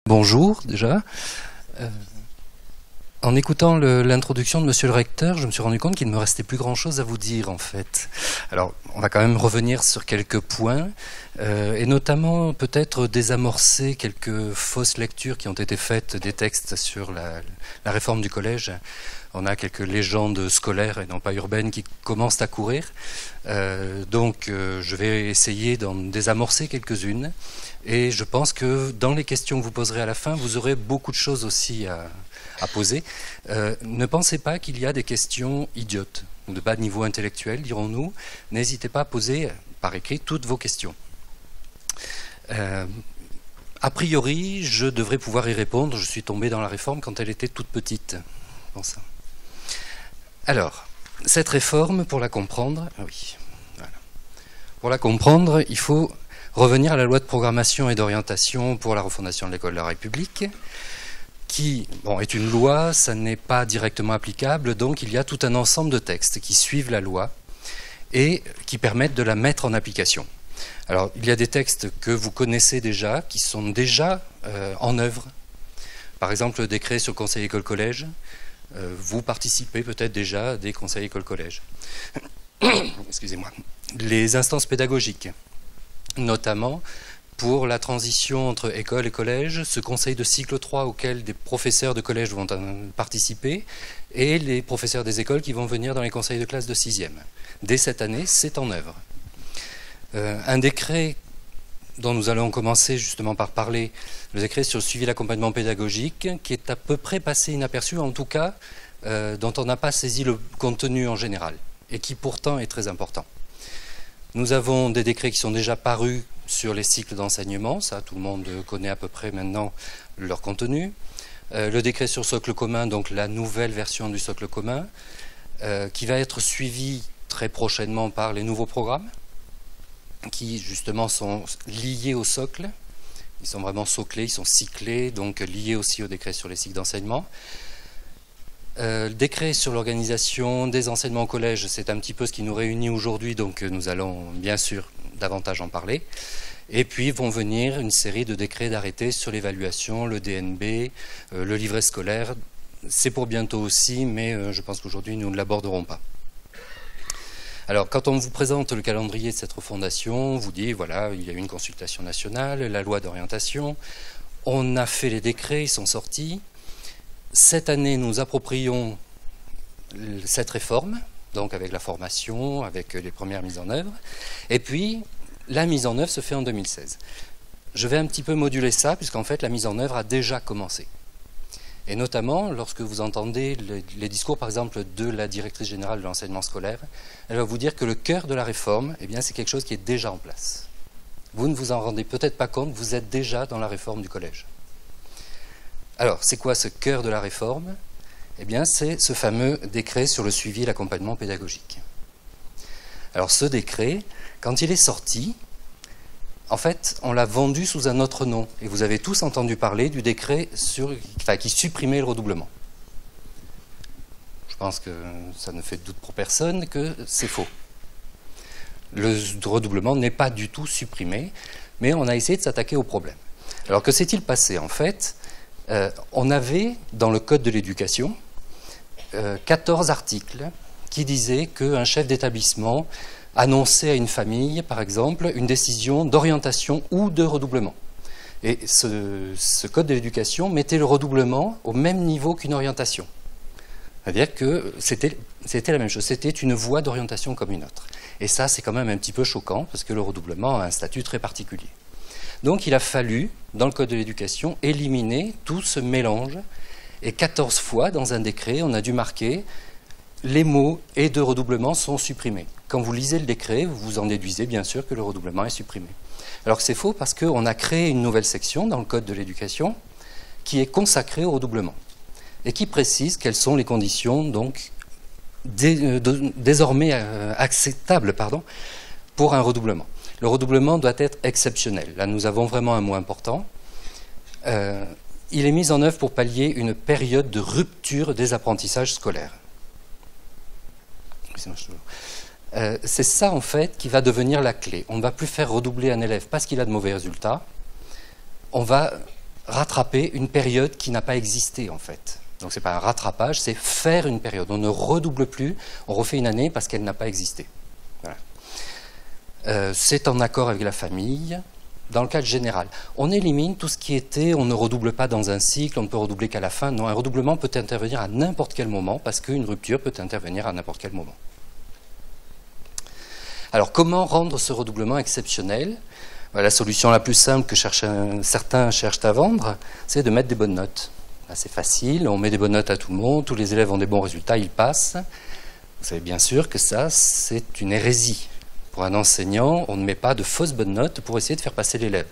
Bonjour déjà. En écoutant l'introduction de Monsieur le Recteur, je me suis rendu compte qu'il ne me restait plus grand-chose à vous dire en fait. Alors, on va quand même revenir sur quelques points, et notamment peut-être désamorcer quelques fausses lectures qui ont été faites des textes sur la réforme du collège. On a quelques légendes scolaires et non pas urbaines qui commencent à courir. Donc je vais essayer d'en désamorcer quelques-unes. Et je pense que dans les questions que vous poserez à la fin, vous aurez beaucoup de choses aussi à poser. Ne pensez pas qu'il y a des questions idiotes ou de bas niveau intellectuel, dirons-nous. N'hésitez pas à poser par écrit toutes vos questions. A priori, je devrais pouvoir y répondre. Je suis tombé dans la réforme quand elle était toute petite. Bon, ça. Alors, cette réforme, pour la comprendre, voilà. Pour la comprendre, il faut revenir à la loi de programmation et d'orientation pour la refondation de l'école de la République, qui est une loi, ça n'est pas directement applicable, donc il y a tout un ensemble de textes qui suivent la loi et qui permettent de la mettre en application. Alors, il y a des textes que vous connaissez déjà, qui sont déjà en œuvre. Par exemple, le décret sur le conseil école-collège. Vous participez peut-être déjà à des conseils école-collège. Excusez-moi. Les instances pédagogiques, notamment pour la transition entre école et collège, ce conseil de cycle 3 auquel des professeurs de collège vont participer et les professeurs des écoles qui vont venir dans les conseils de classe de 6e. Dès cette année, c'est en œuvre. Un décret dont nous allons commencer justement par parler, le décret sur le suivi de l'accompagnement pédagogique, qui est à peu près passé inaperçu, en tout cas, dont on n'a pas saisi le contenu en général, et qui pourtant est très important. Nous avons des décrets qui sont déjà parus sur les cycles d'enseignement, ça tout le monde connaît à peu près maintenant leur contenu. Le décret sur le socle commun, donc la nouvelle version du socle commun, qui va être suivi très prochainement par les nouveaux programmes, qui justement sont liés au socle. Ils sont vraiment soclés, ils sont cyclés, donc liés aussi au décret sur les cycles d'enseignement. Le décret sur l'organisation des enseignements au collège, c'est un petit peu ce qui nous réunit aujourd'hui, donc nous allons bien sûr davantage en parler. Et puis vont venir une série de décrets d'arrêtés sur l'évaluation, le DNB, le livret scolaire. C'est pour bientôt aussi, mais je pense qu'aujourd'hui nous ne l'aborderons pas. Alors, quand on vous présente le calendrier de cette refondation, on vous dit, voilà, il y a eu une consultation nationale, la loi d'orientation, on a fait les décrets, ils sont sortis. Cette année, nous approprions cette réforme, donc avec la formation, avec les premières mises en œuvre, et puis la mise en œuvre se fait en 2016. Je vais un petit peu moduler ça, puisqu'en fait, la mise en œuvre a déjà commencé. Et notamment, lorsque vous entendez les discours, par exemple, de la directrice générale de l'enseignement scolaire, elle va vous dire que le cœur de la réforme, eh bien, c'est quelque chose qui est déjà en place. Vous ne vous en rendez peut-être pas compte, vous êtes déjà dans la réforme du collège. Alors, c'est quoi ce cœur de la réforme? Eh bien, c'est ce fameux décret sur le suivi et l'accompagnement pédagogique. Alors, ce décret, quand il est sorti, en fait, on l'a vendu sous un autre nom. Et vous avez tous entendu parler du décret qui supprimait le redoublement. Je pense que ça ne fait doute pour personne que c'est faux. Le redoublement n'est pas du tout supprimé, mais on a essayé de s'attaquer au problème. Alors que s'est-il passé? En fait, on avait dans le Code de l'éducation 14 articles qui disaient qu'un chef d'établissement annoncer à une famille, par exemple, une décision d'orientation ou de redoublement. Et ce code de l'éducation mettait le redoublement au même niveau qu'une orientation. C'est-à-dire que c'était la même chose, c'était une voie d'orientation comme une autre. Et ça, c'est quand même un petit peu choquant, parce que le redoublement a un statut très particulier. Donc il a fallu, dans le code de l'éducation, éliminer tout ce mélange. Et 14 fois, dans un décret, on a dû marquer les mots « et de redoublement » sont supprimés. Quand vous lisez le décret, vous en déduisez bien sûr que le redoublement est supprimé. Alors que c'est faux parce qu'on a créé une nouvelle section dans le Code de l'éducation qui est consacrée au redoublement et qui précise quelles sont les conditions donc, désormais acceptables pour un redoublement. Le redoublement doit être exceptionnel. Là, nous avons vraiment un mot important. Il est mis en œuvre pour pallier une période de rupture des apprentissages scolaires. C'est ça en fait qui va devenir la clé. On ne va plus faire redoubler un élève parce qu'il a de mauvais résultats. On va rattraper une période qui n'a pas existé en fait. Donc ce n'est pas un rattrapage, c'est faire une période. On ne redouble plus, on refait une année parce qu'elle n'a pas existé. Voilà. C'est en accord avec la famille. Dans le cadre général, on élimine tout ce qui était, on ne redouble pas dans un cycle, on ne peut redoubler qu'à la fin. Non, un redoublement peut intervenir à n'importe quel moment parce qu'une rupture peut intervenir à n'importe quel moment. Alors, comment rendre ce redoublement exceptionnel? La solution la plus simple que certains cherchent à vendre, c'est de mettre des bonnes notes. C'est facile, on met des bonnes notes à tout le monde, tous les élèves ont des bons résultats, ils passent. Vous savez bien sûr que ça, c'est une hérésie. Pour un enseignant, on ne met pas de fausses bonnes notes pour essayer de faire passer l'élève.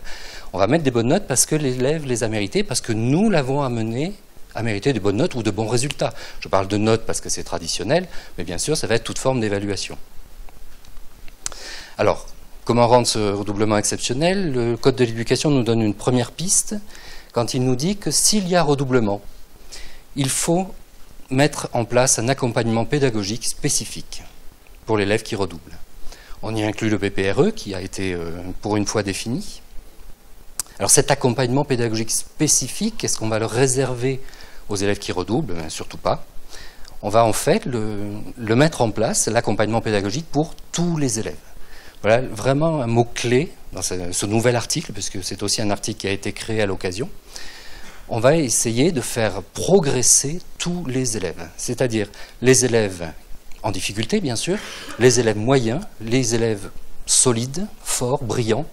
On va mettre des bonnes notes parce que l'élève les a méritées, parce que nous l'avons amené à mériter de bonnes notes ou de bons résultats. Je parle de notes parce que c'est traditionnel, mais bien sûr, ça va être toute forme d'évaluation. Alors, comment rendre ce redoublement exceptionnel? Le Code de l'éducation nous donne une première piste quand il nous dit que s'il y a redoublement, il faut mettre en place un accompagnement pédagogique spécifique pour l'élève qui redouble. On y inclut le PPRE qui a été pour une fois défini. Alors cet accompagnement pédagogique spécifique, est-ce qu'on va le réserver aux élèves qui redoublent? Surtout pas. On va en fait le mettre en place, l'accompagnement pédagogique pour tous les élèves. Voilà vraiment un mot-clé dans ce nouvel article, puisque c'est aussi un article qui a été créé à l'occasion. On va essayer de faire progresser tous les élèves, c'est-à-dire les élèves en difficulté, bien sûr, les élèves moyens, les élèves solides, forts, brillants,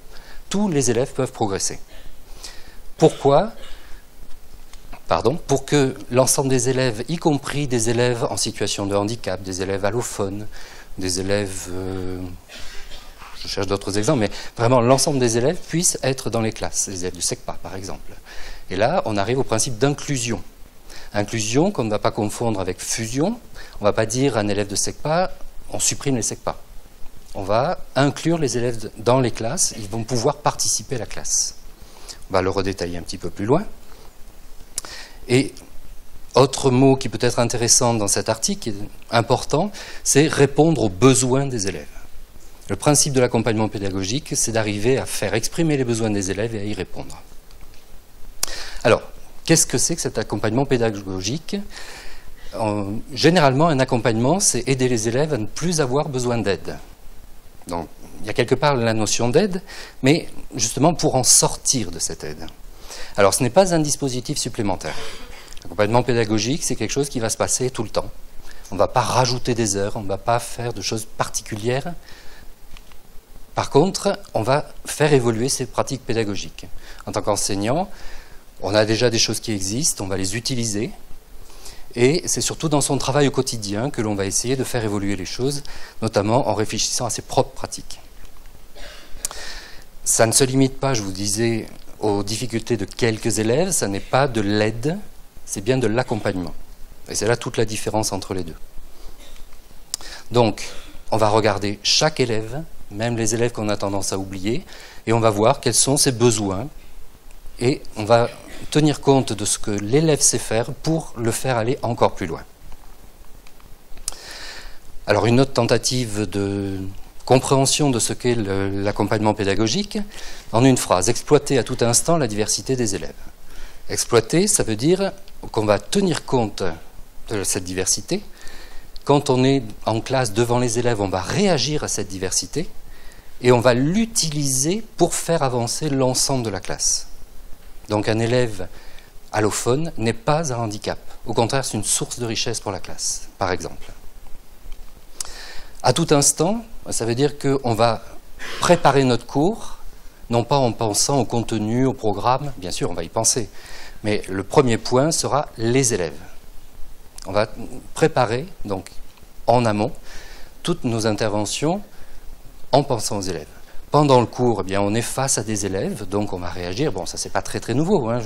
tous les élèves peuvent progresser. Pourquoi? Pour que l'ensemble des élèves, y compris des élèves en situation de handicap, des élèves allophones, des élèves, je cherche d'autres exemples, mais vraiment l'ensemble des élèves puissent être dans les classes, les élèves du SECPA par exemple. Et là, on arrive au principe d'inclusion. Inclusion qu'on ne va pas confondre avec fusion. On ne va pas dire à un élève de SECPA, on supprime les SECPA. On va inclure les élèves dans les classes, ils vont pouvoir participer à la classe. On va le redétailler un petit peu plus loin. Et autre mot qui peut être intéressant dans cet article, qui est important, c'est répondre aux besoins des élèves. Le principe de l'accompagnement pédagogique, c'est d'arriver à faire exprimer les besoins des élèves et à y répondre. Alors, qu'est-ce que c'est que cet accompagnement pédagogique? Généralement, un accompagnement, c'est aider les élèves à ne plus avoir besoin d'aide. Donc, il y a quelque part la notion d'aide, mais justement pour en sortir de cette aide. Alors, ce n'est pas un dispositif supplémentaire. L'accompagnement pédagogique, c'est quelque chose qui va se passer tout le temps. On ne va pas rajouter des heures, on ne va pas faire de choses particulières. Par contre, on va faire évoluer ces pratiques pédagogiques. En tant qu'enseignant, on a déjà des choses qui existent, on va les utiliser. Et c'est surtout dans son travail au quotidien que l'on va essayer de faire évoluer les choses, notamment en réfléchissant à ses propres pratiques. Ça ne se limite pas, je vous disais, aux difficultés de quelques élèves, ça n'est pas de l'aide, c'est bien de l'accompagnement. Et c'est là toute la différence entre les deux. Donc, on va regarder chaque élève, même les élèves qu'on a tendance à oublier, et on va voir quels sont ses besoins, et on va tenir compte de ce que l'élève sait faire pour le faire aller encore plus loin. Alors une autre tentative de compréhension de ce qu'est l'accompagnement pédagogique, en une phrase, exploiter à tout instant la diversité des élèves. Exploiter, ça veut dire qu'on va tenir compte de cette diversité. Quand on est en classe devant les élèves, on va réagir à cette diversité et on va l'utiliser pour faire avancer l'ensemble de la classe. Donc un élève allophone n'est pas un handicap. Au contraire, c'est une source de richesse pour la classe, par exemple. À tout instant, ça veut dire qu'on va préparer notre cours, non pas en pensant au contenu, au programme, bien sûr, on va y penser, mais le premier point sera les élèves. On va préparer, donc, en amont, toutes nos interventions en pensant aux élèves. Pendant le cours, eh bien, on est face à des élèves, donc on va réagir. Bon, ça, c'est pas très très nouveau. Hein.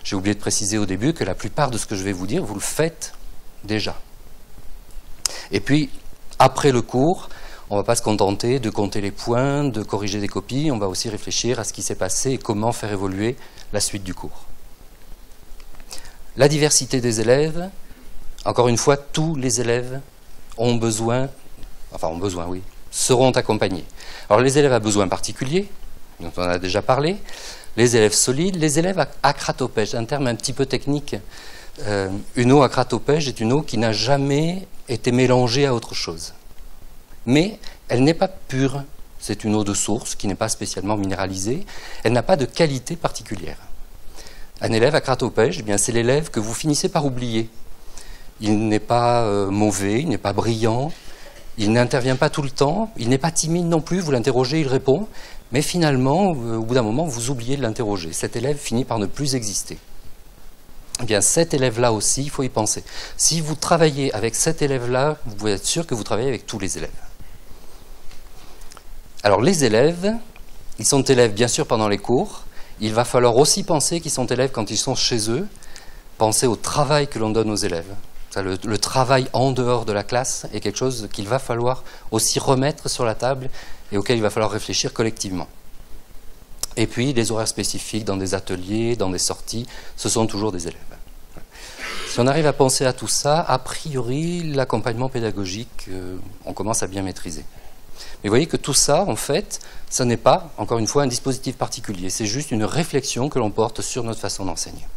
J'ai oublié de préciser au début que la plupart de ce que je vais vous dire, vous le faites déjà. Et puis, après le cours, on ne va pas se contenter de compter les points, de corriger des copies. On va aussi réfléchir à ce qui s'est passé et comment faire évoluer la suite du cours. La diversité des élèves, encore une fois, tous les élèves ont besoin, oui, seront accompagnés. Alors les élèves à besoins particuliers, dont on a déjà parlé, les élèves solides, les élèves acratopèges, un terme un petit peu technique. Une eau acratopège est une eau qui n'a jamais été mélangée à autre chose. Mais elle n'est pas pure. C'est une eau de source qui n'est pas spécialement minéralisée. Elle n'a pas de qualité particulière. Un élève acratopège, eh bien, c'est l'élève que vous finissez par oublier. Il n'est pas mauvais, il n'est pas brillant, il n'intervient pas tout le temps, il n'est pas timide non plus, vous l'interrogez, il répond, mais finalement, au bout d'un moment, vous oubliez de l'interroger. Cet élève finit par ne plus exister. Eh bien, cet élève-là aussi, il faut y penser. Si vous travaillez avec cet élève-là, vous pouvez être sûr que vous travaillez avec tous les élèves. Alors, les élèves, ils sont élèves bien sûr pendant les cours. Il va falloir aussi penser qu'ils sont élèves quand ils sont chez eux. Penser au travail que l'on donne aux élèves. Le travail en dehors de la classe est quelque chose qu'il va falloir aussi remettre sur la table et auquel il va falloir réfléchir collectivement. Et puis, les horaires spécifiques dans des ateliers, dans des sorties, ce sont toujours des élèves. Si on arrive à penser à tout ça, a priori, l'accompagnement pédagogique, on commence à bien maîtriser. Mais vous voyez que tout ça, en fait, ça n'est pas, encore une fois, un dispositif particulier. C'est juste une réflexion que l'on porte sur notre façon d'enseigner.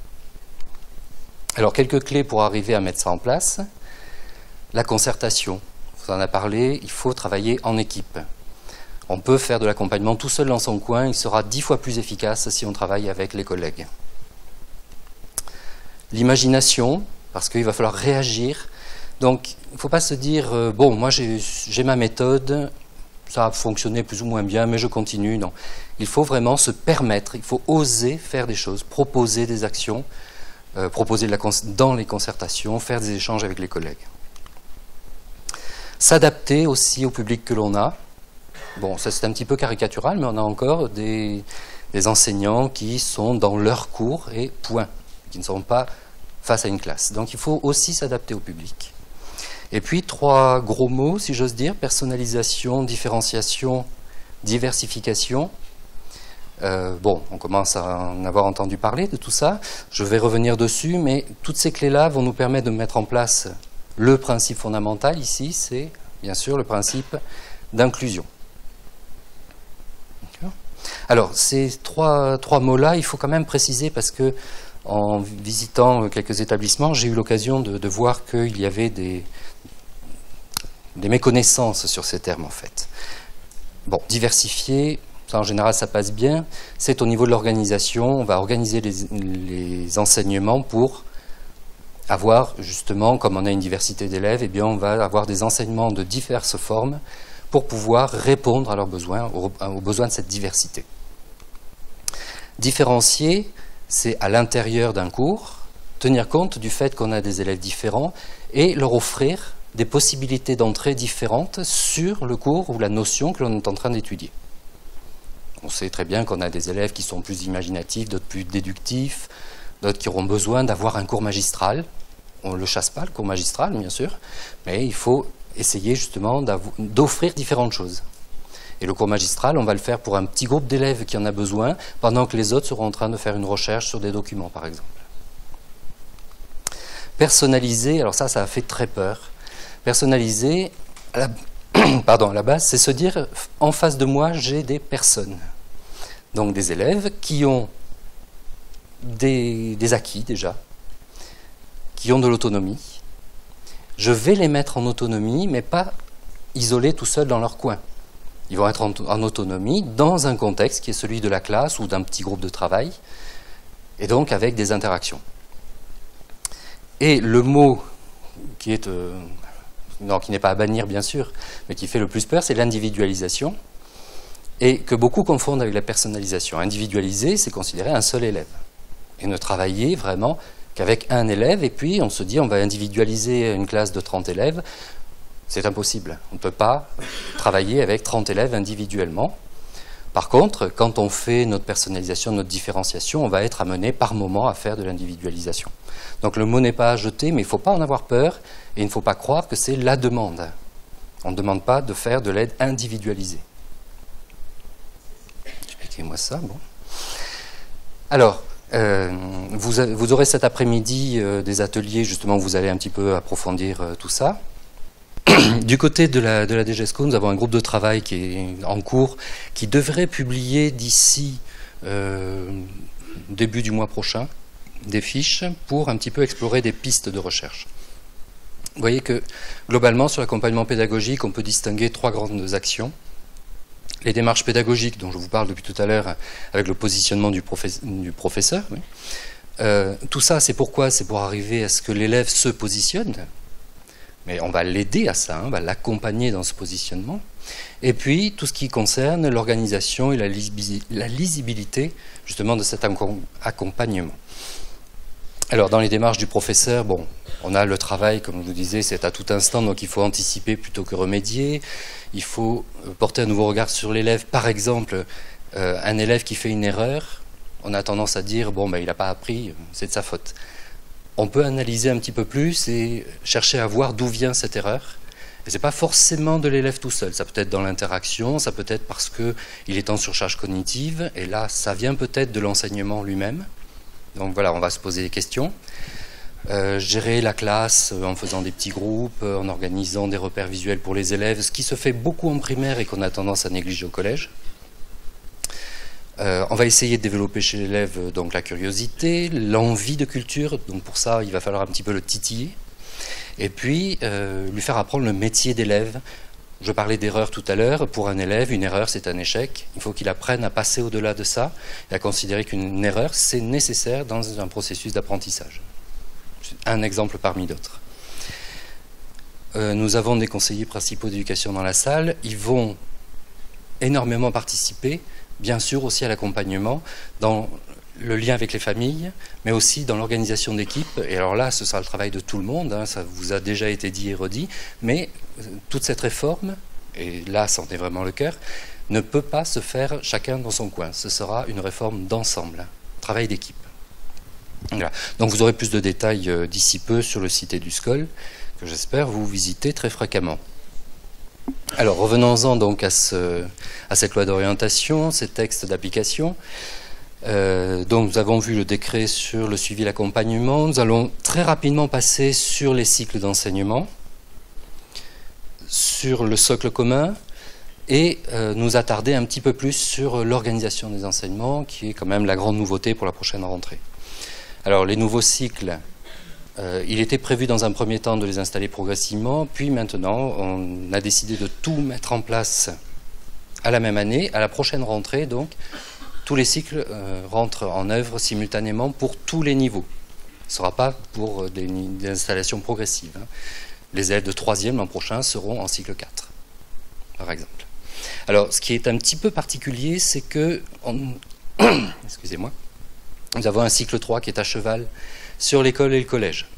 Alors, quelques clés pour arriver à mettre ça en place. La concertation. On en a parlé, il faut travailler en équipe. On peut faire de l'accompagnement tout seul dans son coin, il sera 10 fois plus efficace si on travaille avec les collègues. L'imagination, parce qu'il va falloir réagir. Donc, il ne faut pas se dire, bon, moi j'ai ma méthode, ça a fonctionné plus ou moins bien, mais je continue. Non. Il faut vraiment se permettre, il faut oser faire des choses, proposer des actions, proposer dans les concertations, faire des échanges avec les collègues. S'adapter aussi au public que l'on a. Bon, ça c'est un petit peu caricatural, mais on a encore des enseignants qui sont dans leur cours et point, qui ne sont pas face à une classe. Donc il faut aussi s'adapter au public. Et puis, 3 gros mots, si j'ose dire, personnalisation, différenciation, diversification. Bon, on commence à en avoir entendu parler de tout ça. Je vais revenir dessus, mais toutes ces clés-là vont nous permettre de mettre en place le principe fondamental ici, c'est bien sûr le principe d'inclusion. Alors, ces trois mots-là, il faut quand même préciser parce que en visitant quelques établissements, j'ai eu l'occasion de voir qu'il y avait des méconnaissances sur ces termes, en fait. Bon, diversifier, ça en général, ça passe bien. C'est au niveau de l'organisation. On va organiser les enseignements pour avoir, justement, comme on a une diversité d'élèves, eh bien, on va avoir des enseignements de diverses formes pour pouvoir répondre à leurs besoins, aux besoins de cette diversité. Différencier, c'est à l'intérieur d'un cours, tenir compte du fait qu'on a des élèves différents et leur offrir des possibilités d'entrée différentes sur le cours ou la notion que l'on est en train d'étudier. On sait très bien qu'on a des élèves qui sont plus imaginatifs, d'autres plus déductifs, d'autres qui auront besoin d'avoir un cours magistral. On ne le chasse pas, le cours magistral, bien sûr, mais il faut essayer justement d'offrir différentes choses. Et le cours magistral, on va le faire pour un petit groupe d'élèves qui en a besoin, pendant que les autres seront en train de faire une recherche sur des documents, par exemple. Personnaliser, alors ça a fait très peur. Personnaliser, à la base, c'est se dire, en face de moi, j'ai des personnes. Donc des élèves qui ont des acquis déjà, qui ont de l'autonomie. Je vais les mettre en autonomie, mais pas isolés tout seuls dans leur coin. Ils vont être en autonomie dans un contexte qui est celui de la classe ou d'un petit groupe de travail, et donc avec des interactions. Et le mot qui est, qui n'est pas à bannir bien sûr, mais qui fait le plus peur, c'est l'individualisation, et que beaucoup confondent avec la personnalisation. Individualiser, c'est considérer un seul élève, et ne travailler vraiment qu'avec un élève, et puis on se dit on va individualiser une classe de 30 élèves, c'est impossible. On ne peut pas travailler avec 30 élèves individuellement. Par contre, quand on fait notre personnalisation, notre différenciation, on va être amené par moment à faire de l'individualisation. Donc le mot n'est pas à jeter, mais il ne faut pas en avoir peur, et il ne faut pas croire que c'est la demande. On ne demande pas de faire de l'aide individualisée. Expliquez-moi ça, bon. Alors, vous aurez cet après-midi des ateliers justement où vous allez un petit peu approfondir tout ça. Du côté de la DGESCO, nous avons un groupe de travail qui est en cours, qui devrait publier d'ici début du mois prochain, des fiches pour un petit peu explorer des pistes de recherche. Vous voyez que globalement, sur l'accompagnement pédagogique, on peut distinguer 3 grandes actions. Les démarches pédagogiques dont je vous parle depuis tout à l'heure avec le positionnement du professeur. Oui. Tout ça, c'est pourquoi? C'est pour arriver à ce que l'élève se positionne. Mais on va l'aider à ça, on va l'accompagner dans ce positionnement. Et puis, tout ce qui concerne l'organisation et la lisibilité, justement, de cet accompagnement. Alors, dans les démarches du professeur, bon, on a le travail, comme je vous disais, c'est à tout instant, donc il faut anticiper plutôt que remédier. Il faut porter un nouveau regard sur l'élève. Par exemple, un élève qui fait une erreur, on a tendance à dire, bon, ben, il n'a pas appris, c'est de sa faute. On peut analyser un petit peu plus et chercher à voir d'où vient cette erreur. Et ce n'est pas forcément de l'élève tout seul, ça peut être dans l'interaction, ça peut être parce qu'il est en surcharge cognitive, et là, ça vient peut-être de l'enseignement lui-même. Donc voilà, on va se poser des questions. Gérer la classe en faisant des petits groupes, en organisant des repères visuels pour les élèves, ce qui se fait beaucoup en primaire et qu'on a tendance à négliger au collège. On va essayer de développer chez l'élève donc la curiosité, l'envie de culture, donc pour ça il va falloir un petit peu le titiller, et puis lui faire apprendre le métier d'élève. Je parlais d'erreur tout à l'heure. Pour un élève, une erreur, c'est un échec. Il faut qu'il apprenne à passer au-delà de ça et à considérer qu'une erreur, c'est nécessaire dans un processus d'apprentissage. C'est un exemple parmi d'autres. Nous avons des conseillers principaux d'éducation dans la salle. Ils vont énormément participer, bien sûr aussi à l'accompagnement, dans le lien avec les familles, mais aussi dans l'organisation d'équipe. Et alors là, ce sera le travail de tout le monde, hein, ça vous a déjà été dit et redit, mais toute cette réforme, et là, c'en est vraiment le cœur, ne peut pas se faire chacun dans son coin. Ce sera une réforme d'ensemble, travail d'équipe. Voilà. Donc vous aurez plus de détails d'ici peu sur le site EduScol, que j'espère vous visiter très fréquemment. Alors revenons-en donc à cette loi d'orientation, ces textes d'application. Donc nous avons vu le décret sur le suivi et l'accompagnement. Nous allons très rapidement passer sur les cycles d'enseignement, sur le socle commun et nous attarder un petit peu plus sur l'organisation des enseignements, qui est quand même la grande nouveauté pour la prochaine rentrée. Alors les nouveaux cycles, il était prévu dans un premier temps de les installer progressivement, puis maintenant on a décidé de tout mettre en place à la même année, à la prochaine rentrée donc. Tous les cycles rentrent en œuvre simultanément pour tous les niveaux. Ce ne sera pas pour des installations progressives. Hein. Les élèves de 3e l'an prochain seront en cycle 4, par exemple. Alors, ce qui est un petit peu particulier, c'est que, excusez-moi, nous avons un cycle 3 qui est à cheval sur l'école et le collège.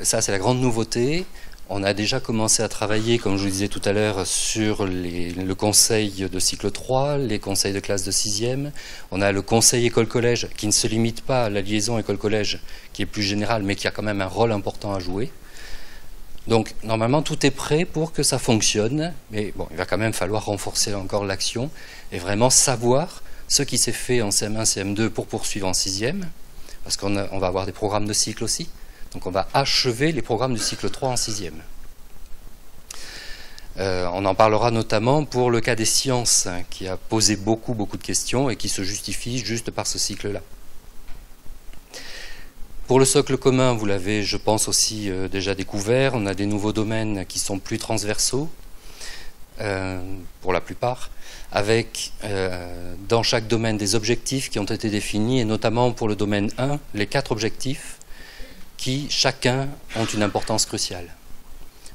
Ça, c'est la grande nouveauté. On a déjà commencé à travailler, comme je vous disais tout à l'heure, sur le conseil de cycle 3, les conseils de classe de 6e. On a le conseil école-collège qui ne se limite pas à la liaison école-collège, qui est plus générale, mais qui a quand même un rôle important à jouer. Donc, normalement, tout est prêt pour que ça fonctionne. Mais bon, il va quand même falloir renforcer encore l'action et vraiment savoir ce qui s'est fait en CM1, CM2 pour poursuivre en 6e, parce qu'on va avoir des programmes de cycle aussi. Donc on va achever les programmes du cycle 3 en 6e. On en parlera notamment pour le cas des sciences, hein, qui a posé beaucoup de questions et qui se justifie juste par ce cycle-là. Pour le socle commun, vous l'avez, je pense, aussi déjà découvert. On a des nouveaux domaines qui sont plus transversaux, pour la plupart, avec dans chaque domaine des objectifs qui ont été définis, et notamment pour le domaine 1, les 4 objectifs, qui chacun ont une importance cruciale.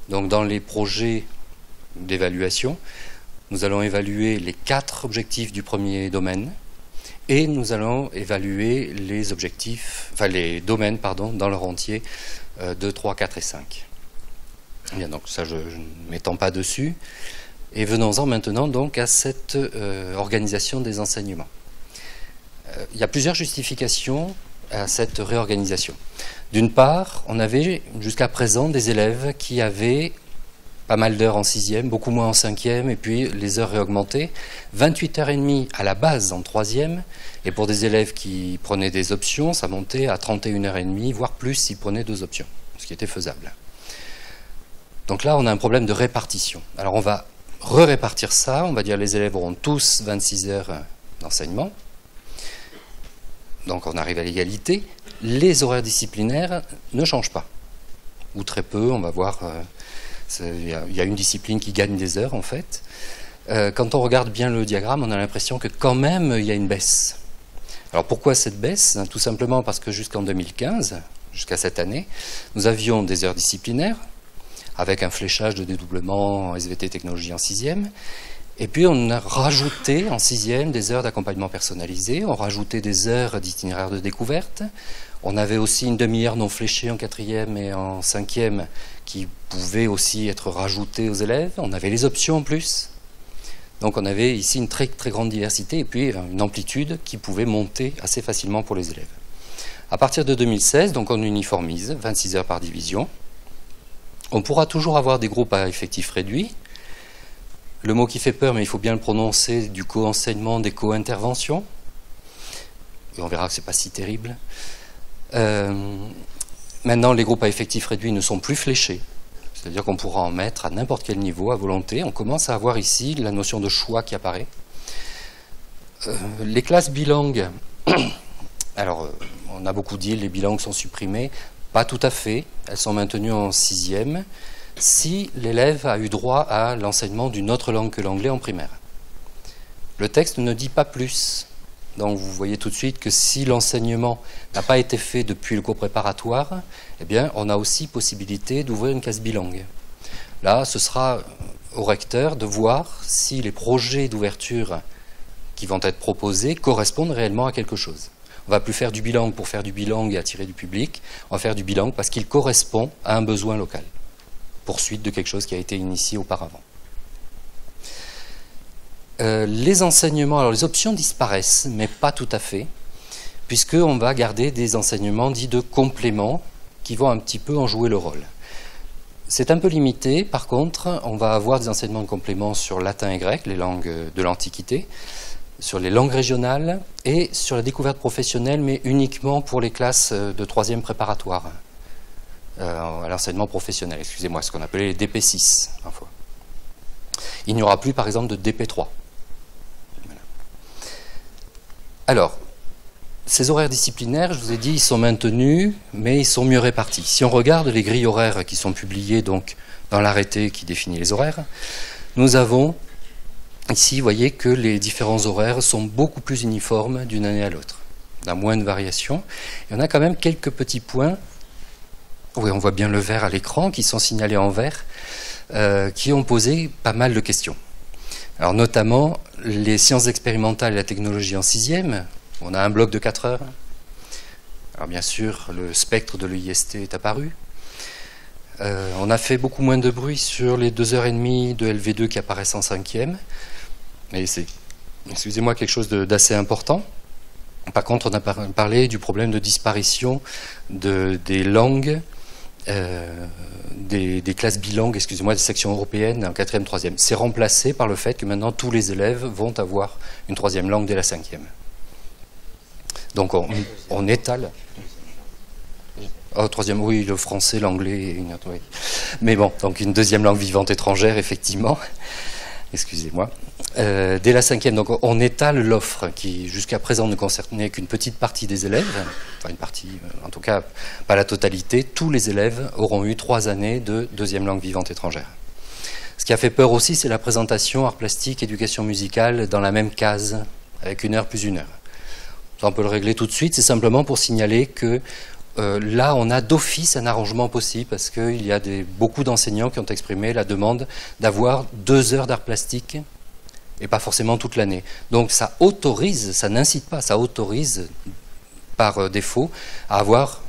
Donc dans les projets d'évaluation, nous allons évaluer les 4 objectifs du premier domaine et nous allons évaluer les objectifs, enfin les domaines, pardon, dans leur entier, 2, 3, 4 et 5. Bien, donc ça je ne m'étends pas dessus. Et venons-en maintenant donc à cette organisation des enseignements. Il y a plusieurs justifications à cette réorganisation. D'une part, on avait jusqu'à présent des élèves qui avaient pas mal d'heures en 6e, beaucoup moins en 5e, et puis les heures réaugmentées, 28h30 à la base en 3e, et pour des élèves qui prenaient des options, ça montait à 31h30, voire plus s'ils prenaient 2 options, ce qui était faisable. Donc là, on a un problème de répartition. Alors on va répartir ça, on va dire les élèves auront tous 26 heures d'enseignement, donc on arrive à l'égalité, les horaires disciplinaires ne changent pas. Ou très peu, on va voir, il y a une discipline qui gagne des heures en fait. Quand on regarde bien le diagramme, on a l'impression que quand même il y a une baisse. Alors pourquoi cette baisse? Tout simplement parce que jusqu'en 2015, jusqu'à cette année, nous avions des heures disciplinaires, avec un fléchage de dédoublement en SVT technologie en 6e, et puis on a rajouté en 6e des heures d'accompagnement personnalisé, on rajoutait des heures d'itinéraire de découverte, on avait aussi une demi-heure non fléchée en 4e et en 5e qui pouvait aussi être rajoutée aux élèves, on avait les options en plus. Donc on avait ici une très, très grande diversité et puis une amplitude qui pouvait monter assez facilement pour les élèves. À partir de 2016, donc on uniformise, 26 heures par division. On pourra toujours avoir des groupes à effectifs réduits. Le mot qui fait peur, mais il faut bien le prononcer, du co-enseignement, des co-interventions. Et on verra que ce n'est pas si terrible. Maintenant, les groupes à effectifs réduits ne sont plus fléchés. C'est-à-dire qu'on pourra en mettre à n'importe quel niveau, à volonté. On commence à avoir ici la notion de choix qui apparaît. Les classes bilangues, alors on a beaucoup dit les bilangues sont supprimées. Pas tout à fait, elles sont maintenues en 6e si l'élève a eu droit à l'enseignement d'une autre langue que l'anglais en primaire. Le texte ne dit pas plus. Donc vous voyez tout de suite que si l'enseignement n'a pas été fait depuis le cours préparatoire, eh bien on a aussi possibilité d'ouvrir une classe bilingue. Là, ce sera au recteur de voir si les projets d'ouverture qui vont être proposés correspondent réellement à quelque chose. On ne va plus faire du bilingue pour faire du bilingue et attirer du public, on va faire du bilingue parce qu'il correspond à un besoin local. Poursuite de quelque chose qui a été initié auparavant. Les enseignements, alors les options disparaissent, mais pas tout à fait, puisqu'on va garder des enseignements dits de complément qui vont un petit peu en jouer le rôle. C'est un peu limité, par contre, on va avoir des enseignements de complément sur latin et grec, les langues de l'Antiquité, sur les langues régionales et sur la découverte professionnelle, mais uniquement pour les classes de 3e préparatoire, à l'enseignement professionnel, excusez-moi, ce qu'on appelait les DP6 parfois. Il n'y aura plus, par exemple, de DP3. Voilà. Alors, ces horaires disciplinaires, je vous ai dit, ils sont maintenus, mais ils sont mieux répartis. Si on regarde les grilles horaires qui sont publiées donc, dans l'arrêté qui définit les horaires, nous avons ici, vous voyez que les différents horaires sont beaucoup plus uniformes d'une année à l'autre. On a moins de variations. Il y en a quand même quelques petits points, oui, on voit bien le vert à l'écran, qui sont signalés en vert, qui ont posé pas mal de questions. Alors notamment, les sciences expérimentales et la technologie en 6e, on a un bloc de 4 heures. Alors bien sûr, le spectre de l'EIST est apparu. On a fait beaucoup moins de bruit sur les 2h30 de LV2 qui apparaissent en 5e. Et c'est, excusez-moi, quelque chose d'assez important. Par contre, on a parlé du problème de disparition des langues, des classes bilingues, excusez-moi, des sections européennes en 4e, 3e. C'est remplacé par le fait que maintenant tous les élèves vont avoir une 3e langue dès la 5e. Donc on étale. Oh, 3e, oui, le français, l'anglais et une autre, oui. Mais bon, donc une 2e langue vivante étrangère, effectivement. Excusez-moi. Dès la 5e, donc on étale l'offre qui jusqu'à présent ne concernait qu'une petite partie des élèves, enfin une partie, en tout cas pas la totalité. Tous les élèves auront eu 3 années de 2e langue vivante étrangère. Ce qui a fait peur aussi, c'est la présentation art plastique, éducation musicale dans la même case, avec 1 heure plus 1 heure. Ça, on peut le régler tout de suite, c'est simplement pour signaler que là, on a d'office un arrangement possible parce qu'il y a beaucoup d'enseignants qui ont exprimé la demande d'avoir 2 heures d'art plastique et pas forcément toute l'année. Donc ça autorise, ça n'incite pas, ça autorise par défaut à avoir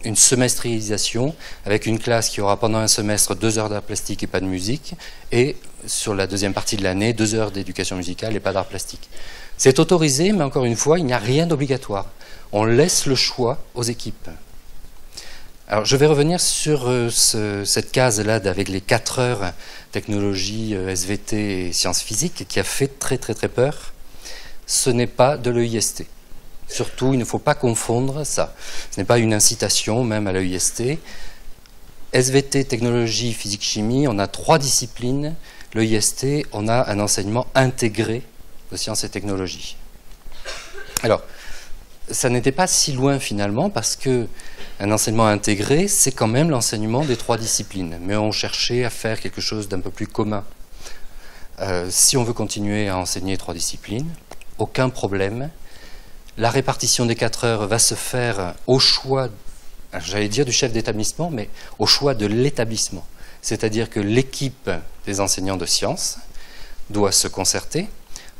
une semestrialisation avec une classe qui aura pendant un semestre 2 heures d'art plastique et pas de musique et sur la 2e partie de l'année 2 heures d'éducation musicale et pas d'art plastique. C'est autorisé, mais encore une fois, il n'y a rien d'obligatoire. On laisse le choix aux équipes. Alors, je vais revenir sur cette case-là avec les 4 heures technologie, SVT et sciences physiques qui a fait très très très peur. Ce n'est pas de l'EIST. Surtout, il ne faut pas confondre ça. Ce n'est pas une incitation même à l'EIST. SVT, technologie, physique, chimie, on a 3 disciplines. L'EIST, on a un enseignement intégré de sciences et technologies. Alors, ça n'était pas si loin finalement, parce que un enseignement intégré, c'est quand même l'enseignement des 3 disciplines. Mais on cherchait à faire quelque chose d'un peu plus commun. Si on veut continuer à enseigner 3 disciplines, aucun problème. La répartition des 4 heures va se faire au choix, j'allais dire du chef d'établissement, mais au choix de l'établissement. C'est-à-dire que l'équipe des enseignants de sciences doit se concerter,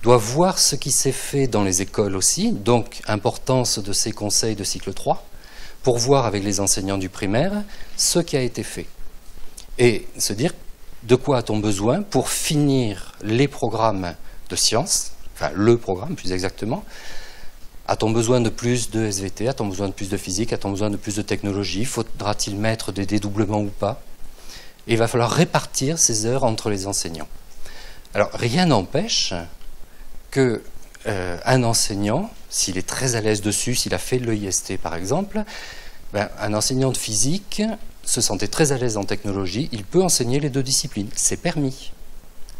doit voir ce qui s'est fait dans les écoles aussi, donc importance de ces conseils de cycle 3, pour voir avec les enseignants du primaire ce qui a été fait. Et se dire de quoi a-t-on besoin pour finir les programmes de sciences, enfin le programme plus exactement. A-t-on besoin de plus de SVT? A-t-on besoin de plus de physique? A-t-on besoin de plus de technologie? Faudra-t-il mettre des dédoublements ou pas? Et il va falloir répartir ces heures entre les enseignants. Alors, rien n'empêche qu'un enseignant, s'il est très à l'aise dessus, s'il a fait l'EIST par exemple, un enseignant de physique se sentait très à l'aise en technologie, il peut enseigner les 2 disciplines. C'est permis.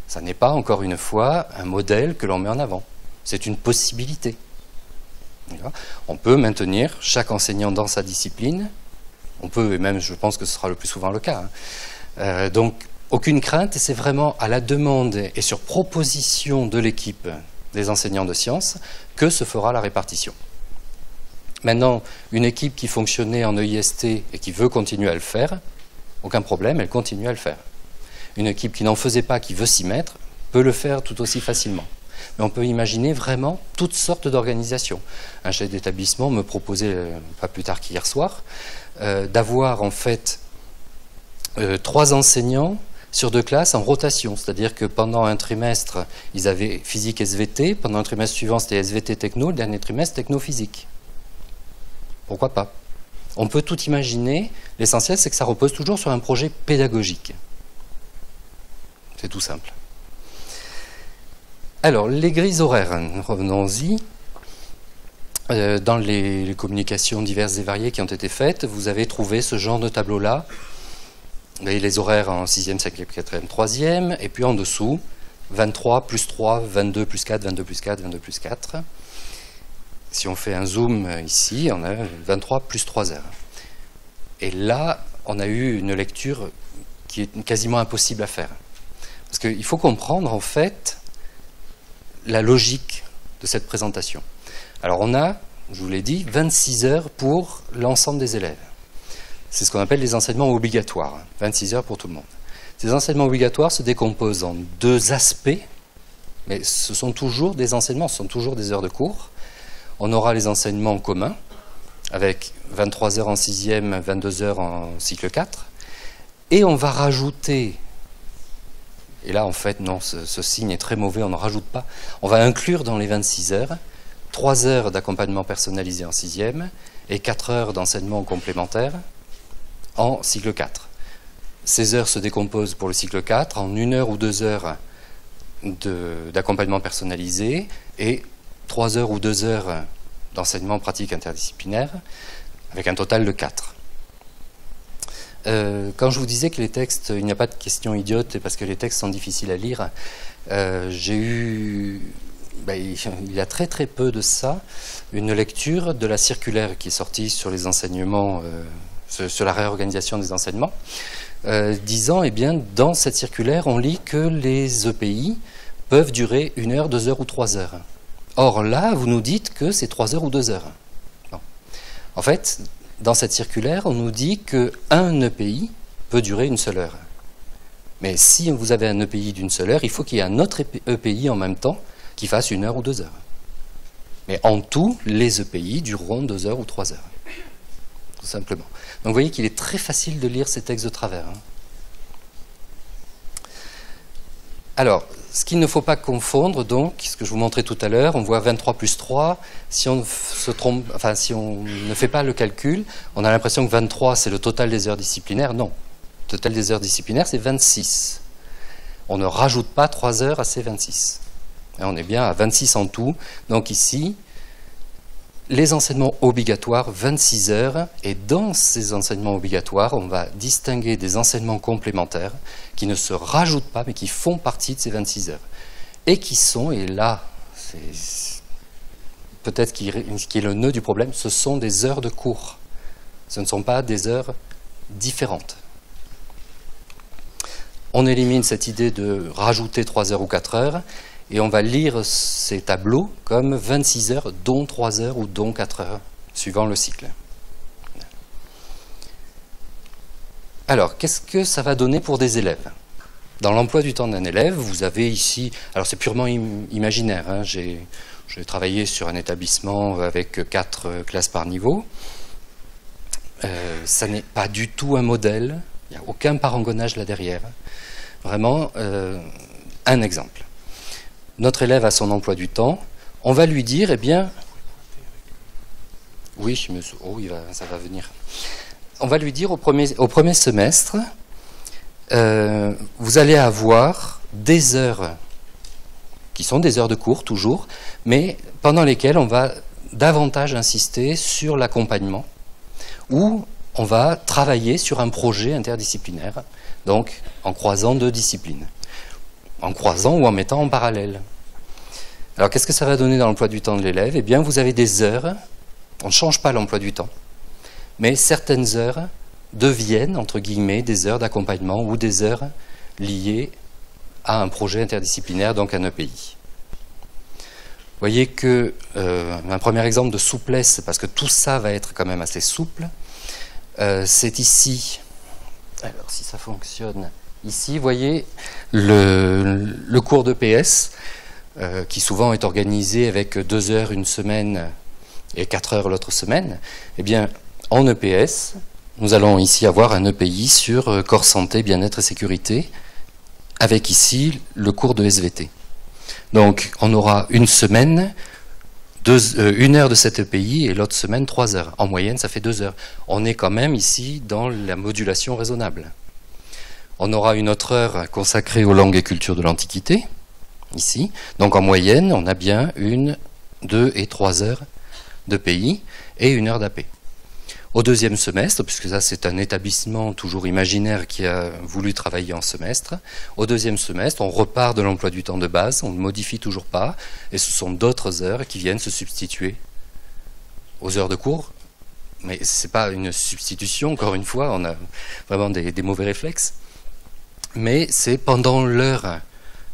Ça n'est pas, encore une fois, un modèle que l'on met en avant. C'est une possibilité. On peut maintenir chaque enseignant dans sa discipline. On peut, et même je pense que ce sera le plus souvent le cas. Donc, aucune crainte, et c'est vraiment à la demande et sur proposition de l'équipe des enseignants de sciences que se fera la répartition. Maintenant, une équipe qui fonctionnait en EIST et qui veut continuer à le faire, aucun problème, elle continue à le faire. Une équipe qui n'en faisait pas, qui veut s'y mettre, peut le faire tout aussi facilement. Mais on peut imaginer vraiment toutes sortes d'organisations. Un chef d'établissement me proposait, pas plus tard qu'hier soir, d'avoir en fait 3 enseignants sur 2 classes en rotation. C'est-à-dire que pendant un trimestre, ils avaient physique SVT, pendant un trimestre suivant, c'était SVT techno, le dernier trimestre, techno-physique. Pourquoi pas? On peut tout imaginer. L'essentiel, c'est que ça repose toujours sur un projet pédagogique. C'est tout simple. Alors, les grilles horaires, revenons-y. Dans les communications diverses et variées qui ont été faites, vous avez trouvé ce genre de tableau-là. Vous avez les horaires en 6e, 5e, 4e, 3e, et puis en dessous, 23 plus 3, 22 plus 4, 22 plus 4, 22 plus 4. Si on fait un zoom ici, on a 23 plus 3 heures. Et là, on a eu une lecture qui est quasiment impossible à faire. Parce qu'il faut comprendre, en fait, la logique de cette présentation. Alors on a, je vous l'ai dit, 26 heures pour l'ensemble des élèves. C'est ce qu'on appelle les enseignements obligatoires, 26 heures pour tout le monde. Ces enseignements obligatoires se décomposent en 2 aspects, mais ce sont toujours des enseignements, ce sont toujours des heures de cours. On aura les enseignements communs, avec 23 heures en 6e, 22 heures en cycle 4, et on va rajouter, et là en fait non, ce signe est très mauvais, on n'en rajoute pas, on va inclure dans les 26 heures 3 heures d'accompagnement personnalisé en 6e et 4 heures d'enseignement complémentaire en cycle 4. Ces heures se décomposent pour le cycle 4 en 1 heure ou 2 heures d'accompagnement personnalisé et 3 heures ou 2 heures d'enseignement pratique interdisciplinaire, avec un total de 4. Quand je vous disais que les textes, il n'y a pas de questions idiotes parce que les textes sont difficiles à lire, j'ai eu, il y a très très peu de ça, une lecture de la circulaire qui est sortie sur les enseignements, sur la réorganisation des enseignements, disant, eh bien, dans cette circulaire, on lit que les EPI peuvent durer 1 heure, 2 heures ou 3 heures. Or là, vous nous dites que c'est 3 heures ou 2 heures. Bon. En fait, dans cette circulaire, on nous dit qu'un EPI peut durer 1 seule heure. Mais si vous avez un EPI d'1 seule heure, il faut qu'il y ait un autre EPI en même temps qui fasse 1 heure ou 2 heures. Mais en tout, les EPI dureront 2 heures ou 3 heures. Tout simplement. Donc vous voyez qu'il est très facile de lire ces textes de travers. Alors, ce qu'il ne faut pas confondre, donc, ce que je vous montrais tout à l'heure, on voit 23 plus 3, si on se trompe, enfin, si on ne fait pas le calcul, on a l'impression que 23 c'est le total des heures disciplinaires. Non, le total des heures disciplinaires c'est 26. On ne rajoute pas 3 heures à ces 26. Et on est bien à 26 en tout. Donc ici, les enseignements obligatoires, 26 heures, et dans ces enseignements obligatoires, on va distinguer des enseignements complémentaires qui ne se rajoutent pas, mais qui font partie de ces 26 heures. Et qui sont, et là, c'est peut-être qui est le nœud du problème, ce sont des heures de cours. Ce ne sont pas des heures différentes. On élimine cette idée de rajouter 3 heures ou 4 heures, et on va lire ces tableaux comme 26 heures, dont 3 heures ou dont 4 heures, suivant le cycle. Alors, qu'est-ce que ça va donner pour des élèves? Dans l'emploi du temps d'un élève, vous avez ici, alors c'est purement imaginaire, hein, j'ai travaillé sur un établissement avec 4 classes par niveau. Ça n'est pas du tout un modèle, il n'y a aucun parangonnage là derrière. Vraiment, un exemple. Notre élève a son emploi du temps, on va lui dire, eh bien, oui, oh, ça va venir. On va lui dire au premier semestre, vous allez avoir des heures, qui sont des heures de cours toujours, mais pendant lesquelles on va davantage insister sur l'accompagnement, où on va travailler sur un projet interdisciplinaire, donc en croisant 2 disciplines, en croisant ou en mettant en parallèle. Alors qu'est-ce que ça va donner dans l'emploi du temps de l'élève? Eh bien vous avez des heures, on ne change pas l'emploi du temps, mais certaines heures deviennent, entre guillemets, des heures d'accompagnement ou des heures liées à un projet interdisciplinaire, donc un EPI. Vous voyez que un premier exemple de souplesse, parce que tout ça va être quand même assez souple, c'est ici, alors si ça fonctionne, ici, vous voyez le cours d'EPS, qui souvent est organisé avec 2 heures une semaine et 4 heures l'autre semaine. Eh bien, en EPS, nous allons ici avoir un EPI sur corps santé, bien-être et sécurité, avec ici le cours de SVT. Donc, on aura une semaine, 1 heure de cet EPI et l'autre semaine 3 heures. En moyenne, ça fait 2 heures. On est quand même ici dans la modulation raisonnable. On aura une autre heure consacrée aux langues et cultures de l'Antiquité, ici. Donc, en moyenne, on a bien 1, 2 et 3 heures d'EPI et 1 heure d'AP. Au deuxième semestre, puisque ça c'est un établissement toujours imaginaire qui a voulu travailler en semestre, au deuxième semestre, on repart de l'emploi du temps de base, on ne modifie toujours pas, et ce sont d'autres heures qui viennent se substituer aux heures de cours. Mais ce n'est pas une substitution, encore une fois, on a vraiment des mauvais réflexes, mais c'est pendant l'heure.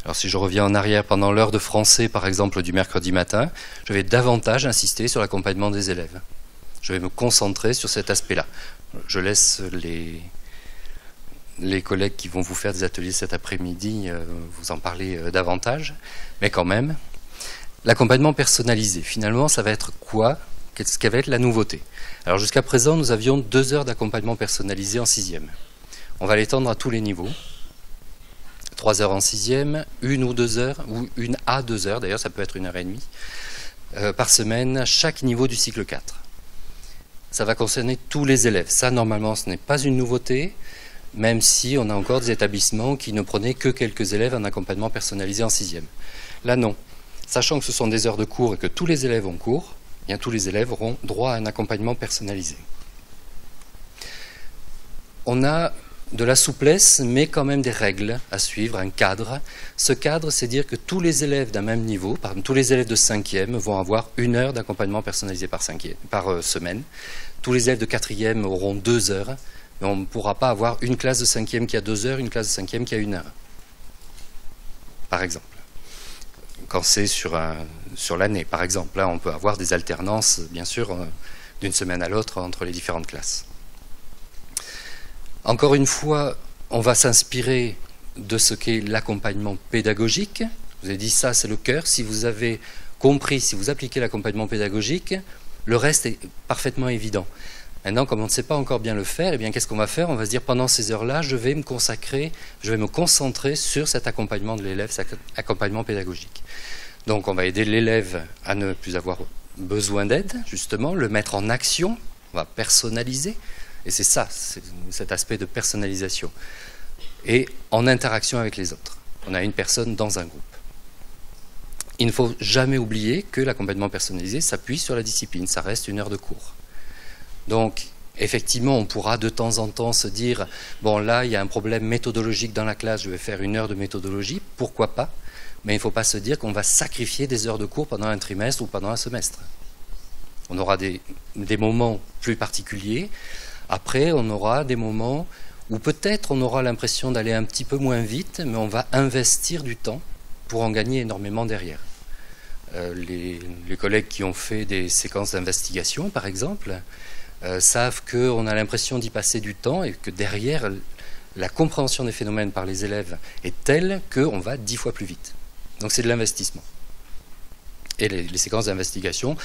Alors si je reviens en arrière, pendant l'heure de français, par exemple, du mercredi matin, je vais davantage insister sur l'accompagnement des élèves. Je vais me concentrer sur cet aspect-là. Je laisse les collègues qui vont vous faire des ateliers cet après-midi vous en parler davantage. Mais quand même, l'accompagnement personnalisé, finalement, ça va être quoi? Qu'est-ce qui va être la nouveauté? Alors jusqu'à présent, nous avions 2 heures d'accompagnement personnalisé en 6e. On va l'étendre à tous les niveaux. 3 heures en 6e, 1 ou 2 heures, ou 1 à 2 heures, d'ailleurs ça peut être 1h30, par semaine, à chaque niveau du cycle 4. Ça va concerner tous les élèves. Ça, normalement, ce n'est pas une nouveauté, même si on a encore des établissements qui ne prenaient que quelques élèves en accompagnement personnalisé en 6e. Là, non. Sachant que ce sont des heures de cours et que tous les élèves ont cours, eh bien, tous les élèves auront droit à un accompagnement personnalisé. On a de la souplesse, mais quand même des règles à suivre, un cadre. Ce cadre, c'est dire que tous les élèves d'un même niveau, par exemple tous les élèves de 5e, vont avoir 1 heure d'accompagnement personnalisé par semaine. Tous les élèves de 4e auront 2 heures, mais on ne pourra pas avoir une classe de 5e qui a 2 heures, une classe de 5e qui a 1 heure, par exemple. Quand c'est sur l'année, par exemple, là, on peut avoir des alternances, bien sûr, d'une semaine à l'autre entre les différentes classes. Encore une fois, on va s'inspirer de ce qu'est l'accompagnement pédagogique. Je vous ai dit ça, c'est le cœur. Si vous avez compris, si vous appliquez l'accompagnement pédagogique, le reste est parfaitement évident. Maintenant, comme on ne sait pas encore bien le faire, eh bien, qu'est-ce qu'on va faire? On va se dire, pendant ces heures-là, je vais me concentrer sur cet accompagnement de l'élève, cet accompagnement pédagogique. Donc, on va aider l'élève à ne plus avoir besoin d'aide, justement, le mettre en action, on va personnaliser. Et c'est ça, c'est cet aspect de personnalisation. Et en interaction avec les autres. On a une personne dans un groupe. Il ne faut jamais oublier que l'accompagnement personnalisé s'appuie sur la discipline. Ça reste 1 heure de cours. Donc, effectivement, on pourra de temps en temps se dire « Bon, là, il y a un problème méthodologique dans la classe, je vais faire 1 heure de méthodologie. » Pourquoi pas? Mais il ne faut pas se dire qu'on va sacrifier des heures de cours pendant un trimestre ou pendant un semestre. On aura des moments plus particuliers. Après, on aura des moments où peut-être on aura l'impression d'aller un petit peu moins vite, mais on va investir du temps pour en gagner énormément derrière. Les collègues qui ont fait des séquences d'investigation, par exemple, savent qu'on a l'impression d'y passer du temps et que derrière, la compréhension des phénomènes par les élèves est telle qu'on va 10 fois plus vite. Donc c'est de l'investissement. Et les séquences d'investigation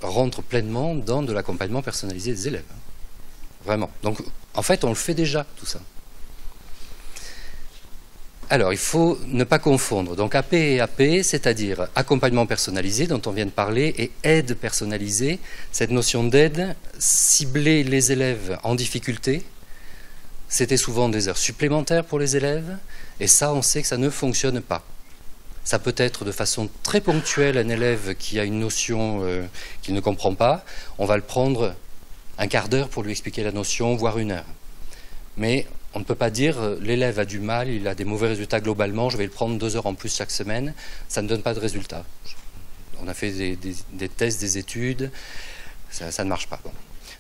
rentrent pleinement dans de l'accompagnement personnalisé des élèves. Vraiment. Donc en fait, on le fait déjà, tout ça. Alors, il faut ne pas confondre. Donc AP et AP, c'est-à-dire accompagnement personnalisé dont on vient de parler et aide personnalisée. Cette notion d'aide, cibler les élèves en difficulté, c'était souvent des heures supplémentaires pour les élèves et ça, on sait que ça ne fonctionne pas. Ça peut être de façon très ponctuelle un élève qui a une notion qu'il ne comprend pas. On va le prendre un quart d'heure pour lui expliquer la notion, voire une heure. Mais on ne peut pas dire l'élève a du mal, il a des mauvais résultats globalement, je vais le prendre 2 heures en plus chaque semaine. Ça ne donne pas de résultat. On a fait des tests, des études, ça ne marche pas. Bon.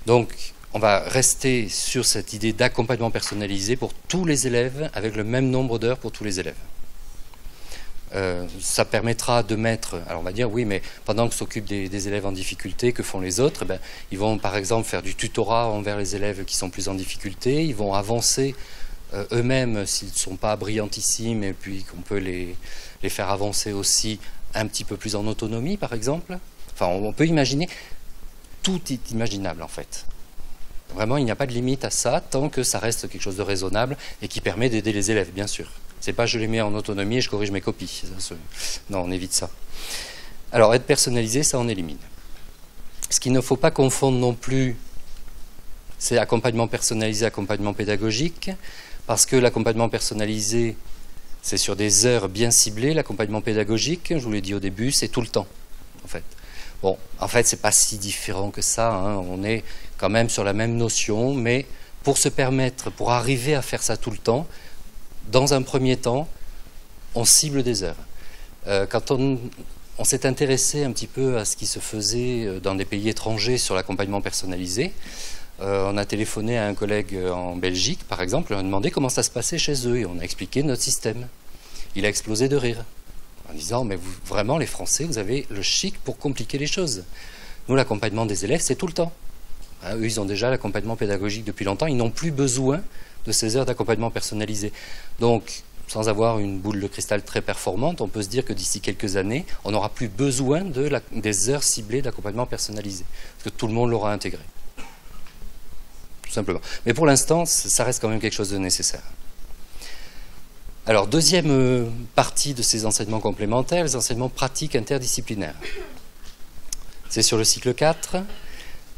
Donc, on va rester sur cette idée d'accompagnement personnalisé pour tous les élèves, avec le même nombre d'heures pour tous les élèves. Ça permettra de mettre, alors on va dire oui, mais pendant que s'occupent des élèves en difficulté, que font les autres, ils vont par exemple faire du tutorat envers les élèves qui sont plus en difficulté, ils vont avancer eux-mêmes s'ils ne sont pas brillantissimes et puis qu'on peut les faire avancer aussi un petit peu plus en autonomie par exemple. Enfin on peut imaginer, tout est imaginable en fait. Vraiment il n'y a pas de limite à ça tant que ça reste quelque chose de raisonnable et qui permet d'aider les élèves bien sûr. C'est pas je les mets en autonomie et je corrige mes copies. Non, on évite ça. Alors, aide personnalisée, ça on élimine. Ce qu'il ne faut pas confondre non plus, c'est accompagnement personnalisé, accompagnement pédagogique, parce que l'accompagnement personnalisé, c'est sur des heures bien ciblées. L'accompagnement pédagogique, je vous l'ai dit au début, c'est tout le temps, en fait. Bon, en fait, c'est pas si différent que ça. Hein. On est quand même sur la même notion, mais pour se permettre, pour arriver à faire ça tout le temps, dans un premier temps, on cible des heures. Quand on s'est intéressé un petit peu à ce qui se faisait dans des pays étrangers sur l'accompagnement personnalisé, on a téléphoné à un collègue en Belgique, par exemple, et on a demandé comment ça se passait chez eux, et on a expliqué notre système. Il a explosé de rire, en disant « mais vous, vraiment, les Français, vous avez le chic pour compliquer les choses. Nous, l'accompagnement des élèves, c'est tout le temps. Hein, eux, ils ont déjà l'accompagnement pédagogique depuis longtemps, ils n'ont plus besoin de ces heures d'accompagnement personnalisé. Donc, sans avoir une boule de cristal très performante, on peut se dire que d'ici quelques années, on n'aura plus besoin des heures ciblées d'accompagnement personnalisé, parce que tout le monde l'aura intégré. Tout simplement. Mais pour l'instant, ça reste quand même quelque chose de nécessaire. Alors, deuxième partie de ces enseignements complémentaires, les enseignements pratiques interdisciplinaires. C'est sur le cycle 4,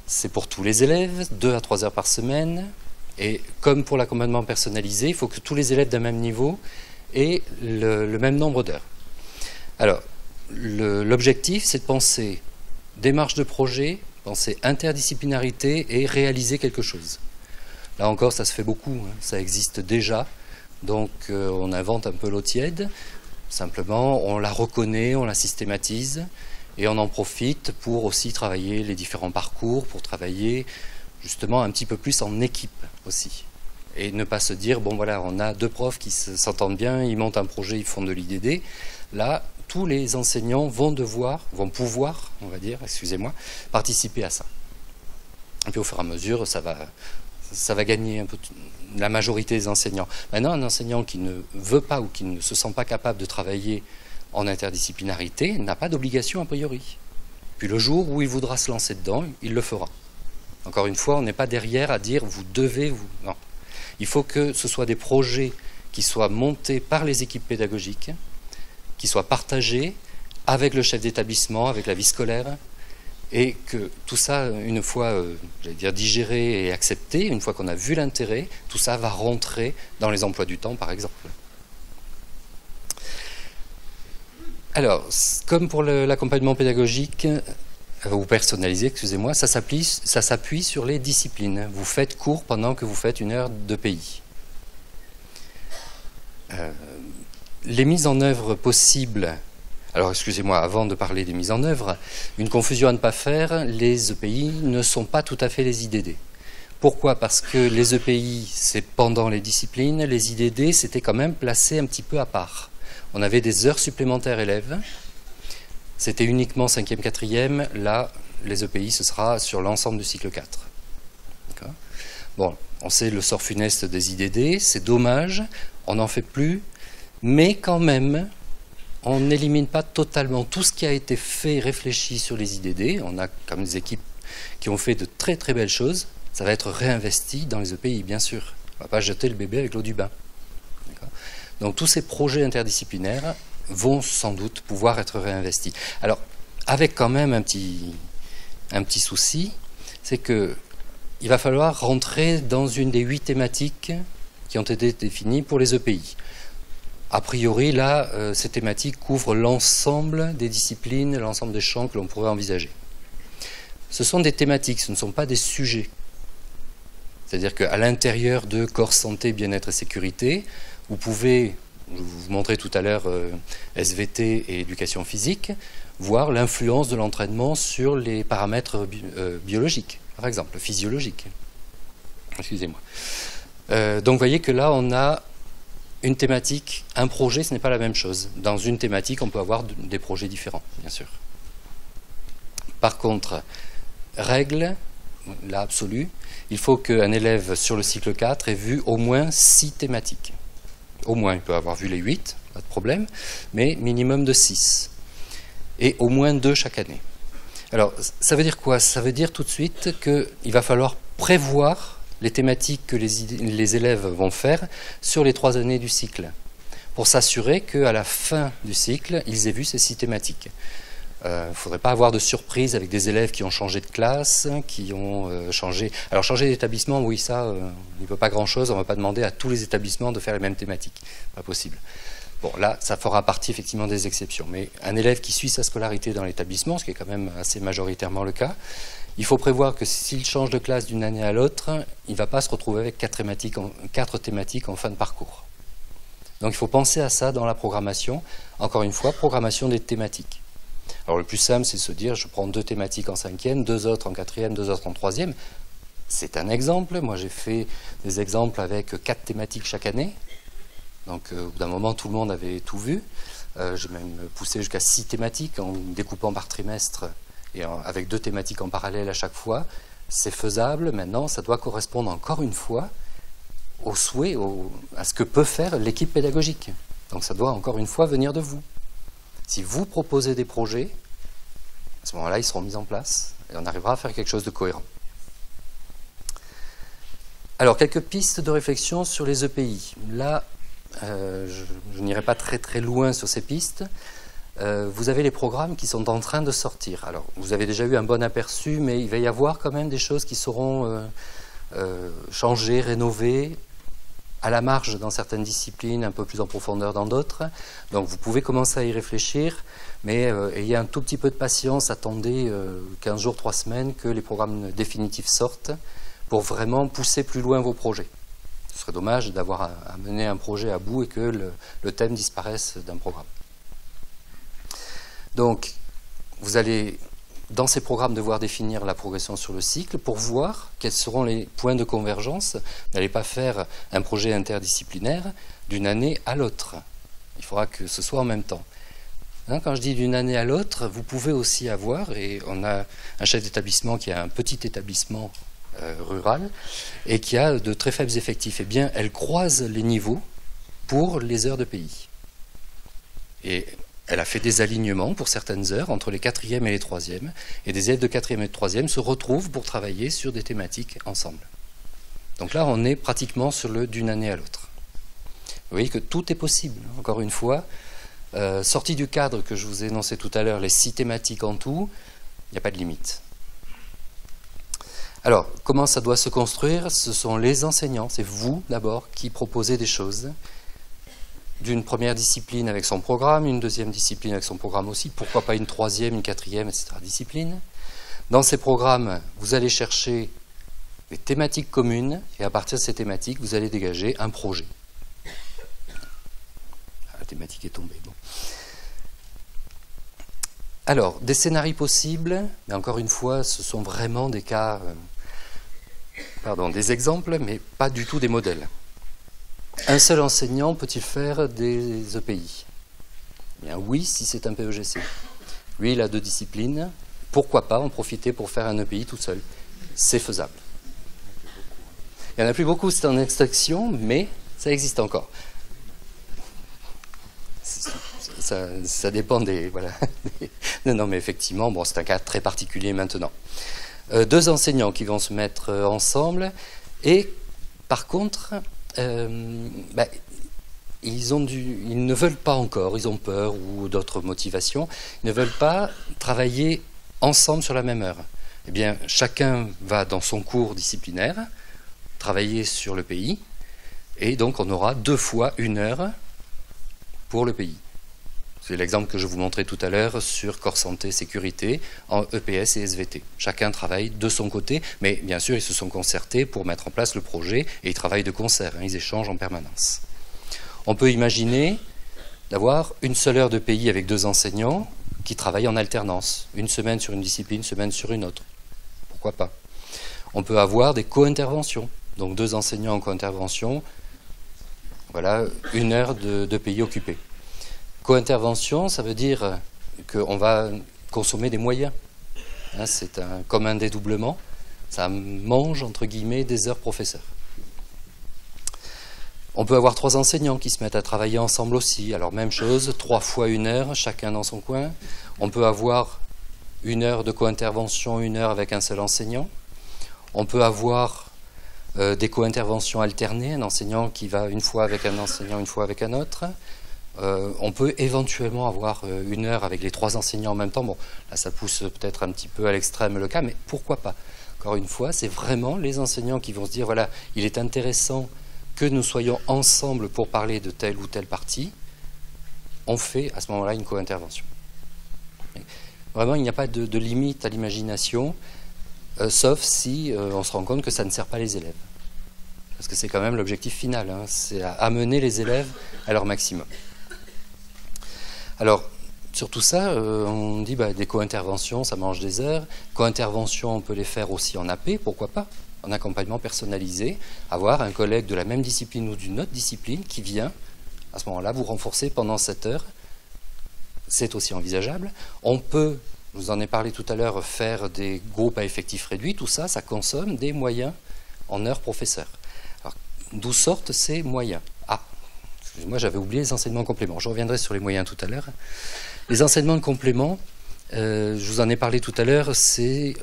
c'est pour tous les élèves, 2 à 3 heures par semaine. Et comme pour l'accompagnement personnalisé, il faut que tous les élèves d'un même niveau aient le même nombre d'heures. Alors, l'objectif, c'est de penser démarche de projet, penser interdisciplinarité et réaliser quelque chose. Là encore, ça se fait beaucoup, hein, ça existe déjà. Donc, on invente un peu l'eau tiède. Simplement, on la reconnaît, on la systématise et on en profite pour aussi travailler les différents parcours, pour travailler justement un petit peu plus en équipe aussi. Et ne pas se dire, bon voilà, on a 2 profs qui s'entendent bien, ils montent un projet, ils font de l'IDD. Là, tous les enseignants vont pouvoir, on va dire, excusez-moi, participer à ça. Et puis au fur et à mesure, ça va gagner un peu la majorité des enseignants. Maintenant, un enseignant qui ne veut pas ou qui ne se sent pas capable de travailler en interdisciplinarité n'a pas d'obligation a priori. Puis le jour où il voudra se lancer dedans, il le fera. Encore une fois, on n'est pas derrière à dire vous devez, vous. Non. Il faut que ce soit des projets qui soient montés par les équipes pédagogiques, qui soient partagés avec le chef d'établissement, avec la vie scolaire, et que tout ça, une fois j'allais dire digéré et accepté, une fois qu'on a vu l'intérêt, tout ça va rentrer dans les emplois du temps, par exemple. Alors, comme pour l'accompagnement pédagogique, ou personnalisé, excusez-moi, ça s'appuie sur les disciplines. Vous faites cours pendant que vous faites une heure de pays. Les mises en œuvre possibles Alors, excusez-moi, avant de parler des mises en œuvre, une confusion à ne pas faire, les EPI ne sont pas tout à fait les IDD. Pourquoi? Parce que les EPI, c'est pendant les disciplines, les IDD, c'était quand même placé un petit peu à part. On avait des heures supplémentaires élèves, c'était uniquement 5e, 4e, là, les EPI, ce sera sur l'ensemble du cycle 4. Bon, on sait le sort funeste des IDD, c'est dommage, on n'en fait plus, mais quand même, on n'élimine pas totalement tout ce qui a été fait, réfléchi sur les IDD. On a comme des équipes qui ont fait de très très belles choses. Ça va être réinvesti dans les EPI, bien sûr. On ne va pas jeter le bébé avec l'eau du bain. Donc tous ces projets interdisciplinaires vont sans doute pouvoir être réinvestis. Alors, avec quand même un petit souci, c'est que il va falloir rentrer dans une des 8 thématiques qui ont été définies pour les EPI. A priori, là, ces thématiques couvrent l'ensemble des disciplines, l'ensemble des champs que l'on pourrait envisager. Ce sont des thématiques, ce ne sont pas des sujets. C'est-à-dire qu'à l'intérieur de corps, santé, bien-être et sécurité, vous pouvez, je vous montrais tout à l'heure SVT et éducation physique, voir l'influence de l'entraînement sur les paramètres biologiques, par exemple, physiologiques. Excusez-moi. Donc vous voyez que là, on a une thématique, un projet, ce n'est pas la même chose. Dans une thématique, on peut avoir des projets différents, bien sûr. Par contre, règle, là, absolue, il faut qu'un élève sur le cycle 4 ait vu au moins 6 thématiques. Au moins, il peut avoir vu les 8, pas de problème, mais minimum de 6. Et au moins 2 chaque année. Alors, ça veut dire quoi? Ça veut dire tout de suite qu'il va falloir prévoir les thématiques que les élèves vont faire sur les 3 années du cycle, pour s'assurer qu'à la fin du cycle, ils aient vu ces 6 thématiques. Il ne faudrait pas avoir de surprise avec des élèves qui ont changé de classe, qui ont changé... Alors changer d'établissement, oui, ça, il ne peut pas grand-chose, on ne va pas demander à tous les établissements de faire les mêmes thématiques, pas possible. Bon, là, ça fera partie effectivement des exceptions, mais un élève qui suit sa scolarité dans l'établissement, ce qui est quand même assez majoritairement le cas, il faut prévoir que s'il change de classe d'une année à l'autre, il ne va pas se retrouver avec 4 thématiques en fin de parcours. Donc il faut penser à ça dans la programmation. Encore une fois, programmation des thématiques. Alors le plus simple, c'est de se dire, je prends 2 thématiques en 5e, 2 autres en 4e, 2 autres en 3e. C'est un exemple. Moi, j'ai fait des exemples avec 4 thématiques chaque année. Donc au bout d'un moment, tout le monde avait tout vu. J'ai même poussé jusqu'à 6 thématiques en découpant par trimestre et avec 2 thématiques en parallèle à chaque fois. C'est faisable. Maintenant, ça doit correspondre encore une fois au souhait, à ce que peut faire l'équipe pédagogique. Donc ça doit encore une fois venir de vous. Si vous proposez des projets, à ce moment-là, ils seront mis en place et on arrivera à faire quelque chose de cohérent. Alors, quelques pistes de réflexion sur les EPI. Là, je n'irai pas très très loin sur ces pistes. Vous avez les programmes qui sont en train de sortir. Alors, vous avez déjà eu un bon aperçu, mais il va y avoir quand même des choses qui seront changées, rénovées, à la marge dans certaines disciplines, un peu plus en profondeur dans d'autres. Donc vous pouvez commencer à y réfléchir, mais ayez un tout petit peu de patience, attendez 15 jours, 3 semaines que les programmes définitifs sortent pour vraiment pousser plus loin vos projets. Ce serait dommage d'avoir à mener un projet à bout et que le thème disparaisse d'un programme. Donc vous allez dans ces programmes devoir définir la progression sur le cycle pour voir quels seront les points de convergence. Vous n'allez pas faire un projet interdisciplinaire d'une année à l'autre. Il faudra que ce soit en même temps. Quand je dis d'une année à l'autre, vous pouvez aussi avoir, et on a un chef d'établissement qui a un petit établissement rural et qui a de très faibles effectifs. Eh bien, elle croise les niveaux pour les heures de pays. Et elle a fait des alignements pour certaines heures entre les 4e et les 3e, et des élèves de 4e et de 3e se retrouvent pour travailler sur des thématiques ensemble. Donc là, on est pratiquement sur le d'une année à l'autre. Vous voyez que tout est possible, encore une fois. Sorti du cadre que je vous ai énoncé tout à l'heure, les 6 thématiques en tout, il n'y a pas de limite. Alors, comment ça doit se construire? Ce sont les enseignants, c'est vous d'abord qui proposez des choses. D'une première discipline avec son programme, une deuxième discipline avec son programme aussi, pourquoi pas une 3e, une 4e, etc. discipline. Dans ces programmes, vous allez chercher des thématiques communes, et à partir de ces thématiques, vous allez dégager un projet. La thématique est tombée. Bon. Alors, des scénarios possibles, mais encore une fois, ce sont vraiment des cas, des exemples, mais pas du tout des modèles. Un seul enseignant peut-il faire des EPI? Eh bien oui, si c'est un PEGC. Lui, il a 2 disciplines. Pourquoi pas en profiter pour faire un EPI tout seul? C'est faisable. Il n'y en a plus beaucoup, c'est en extraction, mais ça existe encore. Ça dépend des... Voilà. Non, mais effectivement, bon, c'est un cas très particulier maintenant. 2 enseignants qui vont se mettre ensemble et, par contre, ils ne veulent pas encore, ils ont peur ou d'autres motivations, ils ne veulent pas travailler ensemble sur la même heure. Eh bien, chacun va dans son cours disciplinaire travailler sur le pays et donc on aura 2 fois 1 heure pour le pays. C'est l'exemple que je vous montrais tout à l'heure sur Corps Santé Sécurité en EPS et SVT. Chacun travaille de son côté, mais bien sûr ils se sont concertés pour mettre en place le projet et ils travaillent de concert, ils échangent en permanence. On peut imaginer d'avoir une seule heure de pays avec 2 enseignants qui travaillent en alternance, une semaine sur une discipline, une semaine sur une autre. Pourquoi pas? On peut avoir des co-interventions, donc 2 enseignants en co-intervention, voilà, 1 heure de pays occupé. Co-intervention, ça veut dire qu'on va consommer des moyens. Hein, c'est comme un dédoublement, ça mange entre guillemets des heures professeurs. On peut avoir 3 enseignants qui se mettent à travailler ensemble aussi. Alors même chose, 3 fois 1 heure, chacun dans son coin. On peut avoir 1 heure de co-intervention, 1 heure avec un seul enseignant. On peut avoir des co-interventions alternées, un enseignant qui va 1 fois avec un enseignant, 1 fois avec un autre. On peut éventuellement avoir 1 heure avec les 3 enseignants en même temps. Bon, là ça pousse peut-être un petit peu à l'extrême le cas, mais pourquoi pas? Encore une fois, c'est vraiment les enseignants qui vont se dire, voilà, il est intéressant que nous soyons ensemble pour parler de telle ou telle partie, on fait à ce moment-là une co-intervention. Vraiment, il n'y a pas de limite à l'imagination, sauf si on se rend compte que ça ne sert pas les élèves. Parce que c'est quand même l'objectif final, hein, c'est amener les élèves à leur maximum. Alors, sur tout ça, on dit des co-interventions, ça mange des heures. Co-interventions, on peut les faire aussi en AP, pourquoi pas? En accompagnement personnalisé, avoir un collègue de la même discipline ou d'une autre discipline qui vient, à ce moment-là, vous renforcer pendant 7 heures. C'est aussi envisageable. On peut, je vous en ai parlé tout à l'heure, faire des groupes à effectifs réduits. Tout ça, ça consomme des moyens en heures professeurs. Alors, d'où sortent ces moyens? Ah, excusez-moi, j'avais oublié les enseignements compléments. Je reviendrai sur les moyens tout à l'heure. Les enseignements de complément, je vous en ai parlé tout à l'heure, c'est...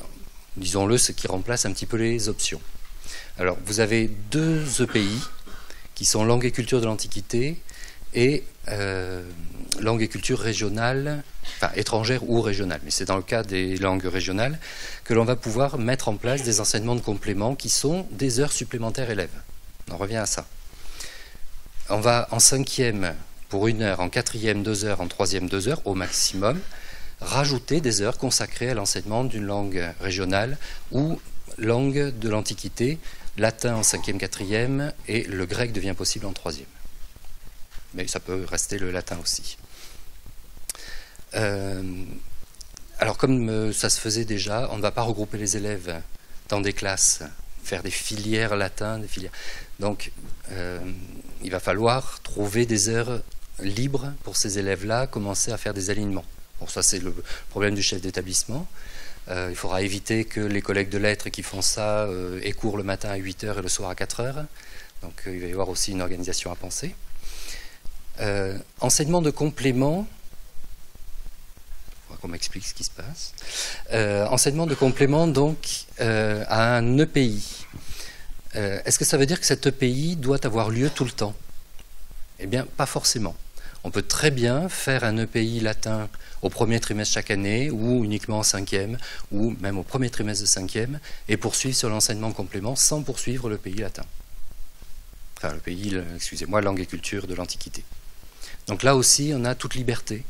disons-le, ce qui remplace un petit peu les options. Alors, vous avez 2 EPI qui sont langue et culture de l'Antiquité et langue et culture régionale, enfin étrangère ou régionale, mais c'est dans le cas des langues régionales que l'on va pouvoir mettre en place des enseignements de complément qui sont des heures supplémentaires élèves. On en revient à ça. On va en 5e pour 1 heure, en 4e 2 heures, en 3e 2 heures au maximum, rajouter des heures consacrées à l'enseignement d'une langue régionale ou langue de l'Antiquité, latin en 5e, 4e, et le grec devient possible en 3e. Mais ça peut rester le latin aussi. Alors comme ça se faisait déjà, on ne va pas regrouper les élèves dans des classes, faire des filières latins, des filières. Donc il va falloir trouver des heures libres pour ces élèves-là, commencer à faire des alignements. Bon, ça c'est le problème du chef d'établissement. Il faudra éviter que les collègues de lettres qui font ça aient cours le matin à 8 h et le soir à 4 h. Donc il va y avoir aussi une organisation à penser. Enseignement de complément, on va qu'on m'explique ce qui se passe. Enseignement de complément donc à un EPI. Est-ce que ça veut dire que cet EPI doit avoir lieu tout le temps? Eh bien, pas forcément. On peut très bien faire un EPI latin au premier trimestre chaque année, ou uniquement en 5e, ou même au premier trimestre de 5e, et poursuivre sur l'enseignement complément sans poursuivre le pays latin. Enfin, le pays, excusez-moi, langue et culture de l'Antiquité. Donc là aussi, on a toute liberté.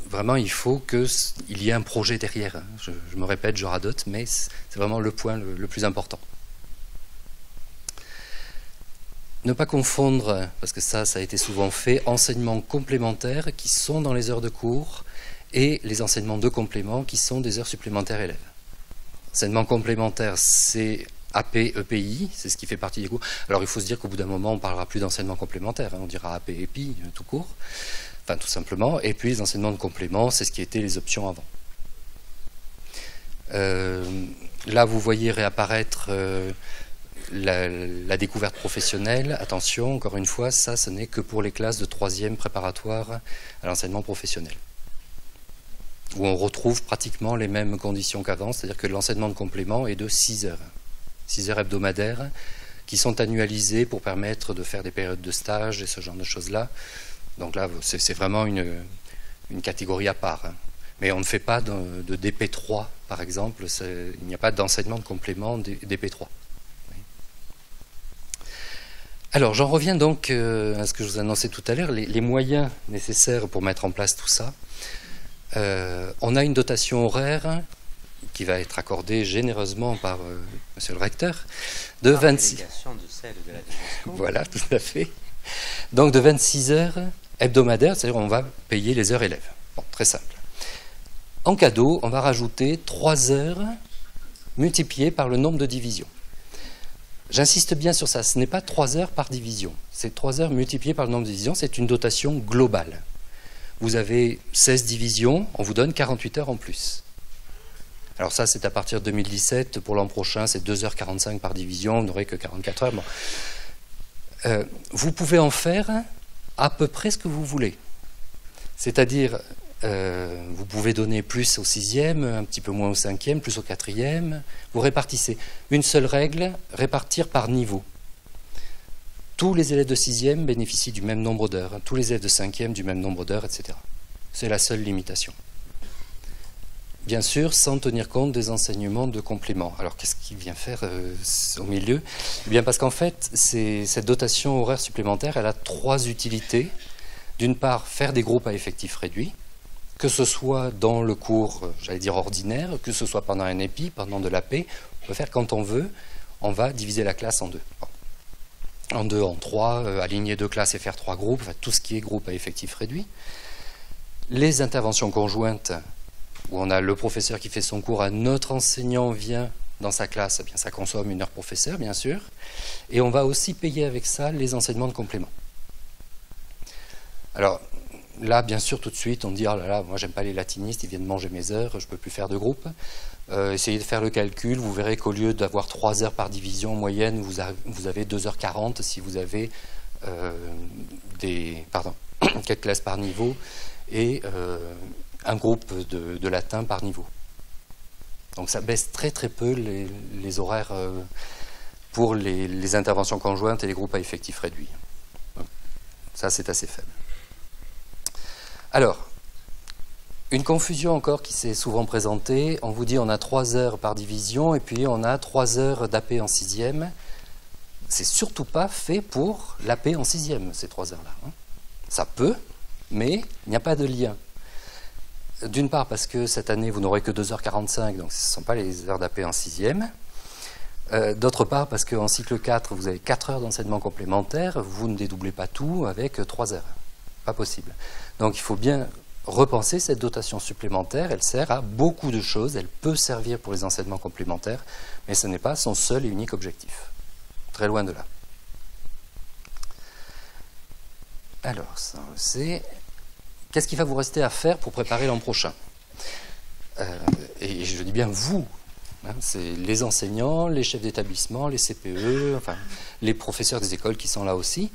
Vraiment, il faut qu'il y ait un projet derrière. Je me répète, je radote, mais c'est vraiment le point le plus important. Ne pas confondre, parce que ça a été souvent fait, enseignements complémentaires qui sont dans les heures de cours et les enseignements de complément qui sont des heures supplémentaires élèves. Enseignement complémentaire, c'est AP, EPI, c'est ce qui fait partie des cours. Alors il faut se dire qu'au bout d'un moment, on ne parlera plus d'enseignement complémentaire, hein, on dira AP, EPI, tout court, enfin tout simplement. Et puis les enseignements de complément, c'est ce qui était les options avant. Là, vous voyez réapparaître la découverte professionnelle. Attention, encore une fois, ça, ce n'est que pour les classes de 3e préparatoire à l'enseignement professionnel, où on retrouve pratiquement les mêmes conditions qu'avant, c'est-à-dire que l'enseignement de complément est de 6 heures. 6 heures hebdomadaires, qui sont annualisées pour permettre de faire des périodes de stage et ce genre de choses-là. Donc là, c'est vraiment une catégorie à part. Hein. Mais on ne fait pas de DP3, par exemple. Il n'y a pas d'enseignement de complément DP3. Alors, j'en reviens donc à ce que je vous annonçais tout à l'heure, les moyens nécessaires pour mettre en place tout ça. On a une dotation horaire qui va être accordée généreusement par monsieur le recteur, de 26... de celle de la voilà, tout à fait. Donc de 26 heures hebdomadaires, c'est-à-dire on va payer les heures élèves. Bon, très simple. En cadeau, on va rajouter 3 heures multipliées par le nombre de divisions. J'insiste bien sur ça, ce n'est pas 3 heures par division, c'est 3 heures multipliées par le nombre de divisions, c'est une dotation globale. Vous avez 16 divisions, on vous donne 48 heures en plus. Alors ça, c'est à partir de 2017. Pour l'an prochain, c'est 2h45 par division, vous n'aurez que 44 heures. Bon. Vous pouvez en faire à peu près ce que vous voulez. C'est-à-dire, vous pouvez donner plus au 6e, un petit peu moins au 5e, plus au 4e. Vous répartissez. Une seule règle, répartir par niveau. Tous les élèves de 6e bénéficient du même nombre d'heures, tous les élèves de 5e du même nombre d'heures, etc. C'est la seule limitation. Bien sûr, sans tenir compte des enseignements de complément. Alors, qu'est-ce qu'il vient faire au milieu? Eh bien, parce qu'en fait, cette dotation horaire supplémentaire, elle a 3 utilités. D'une part, faire des groupes à effectifs réduits, que ce soit dans le cours, j'allais dire ordinaire, que ce soit pendant un épi, pendant de l'AP, on peut faire quand on veut, on va diviser la classe en deux. En 2, en 3, aligner 2 classes et faire 3 groupes, enfin, tout ce qui est groupe à effectifs réduits. Les interventions conjointes, où on a le professeur qui fait son cours, un autre enseignant vient dans sa classe, eh bien, ça consomme 1 heure professeur, bien sûr. Et on va aussi payer avec ça les enseignements de complément. Alors, là, bien sûr, tout de suite, on dit « Oh là là, moi, j'aime pas les latinistes, ils viennent manger mes heures, je peux plus faire de groupe. » Essayez de faire le calcul, vous verrez qu'au lieu d'avoir 3 heures par division en moyenne, vous avez 2h40 si vous avez 4 classes par niveau et un groupe de latin par niveau. Donc ça baisse très très peu les horaires pour les interventions conjointes et les groupes à effectifs réduits. Donc, ça, c'est assez faible. Alors, une confusion encore qui s'est souvent présentée, on vous dit on a 3 heures par division et puis on a 3 heures d'AP en 6e. C'est surtout pas fait pour l'AP en 6e, ces 3 heures-là. Hein. Ça peut, mais il n'y a pas de lien. D'une part parce que cette année vous n'aurez que 2h45, donc ce ne sont pas les heures d'AP en 6e. D'autre part parce qu'en cycle 4, vous avez 4 heures d'enseignement complémentaire, vous ne dédoublez pas tout avec 3 heures. Pas possible. Donc il faut bien repenser cette dotation supplémentaire, elle sert à beaucoup de choses, elle peut servir pour les enseignements complémentaires, mais ce n'est pas son seul et unique objectif. Très loin de là. Alors, ça on le sait. Qu'est-ce qu'il va vous rester à faire pour préparer l'an prochain? Et je dis bien vous, hein, c'est les enseignants, les chefs d'établissement, les CPE, enfin, les professeurs des écoles qui sont là aussi.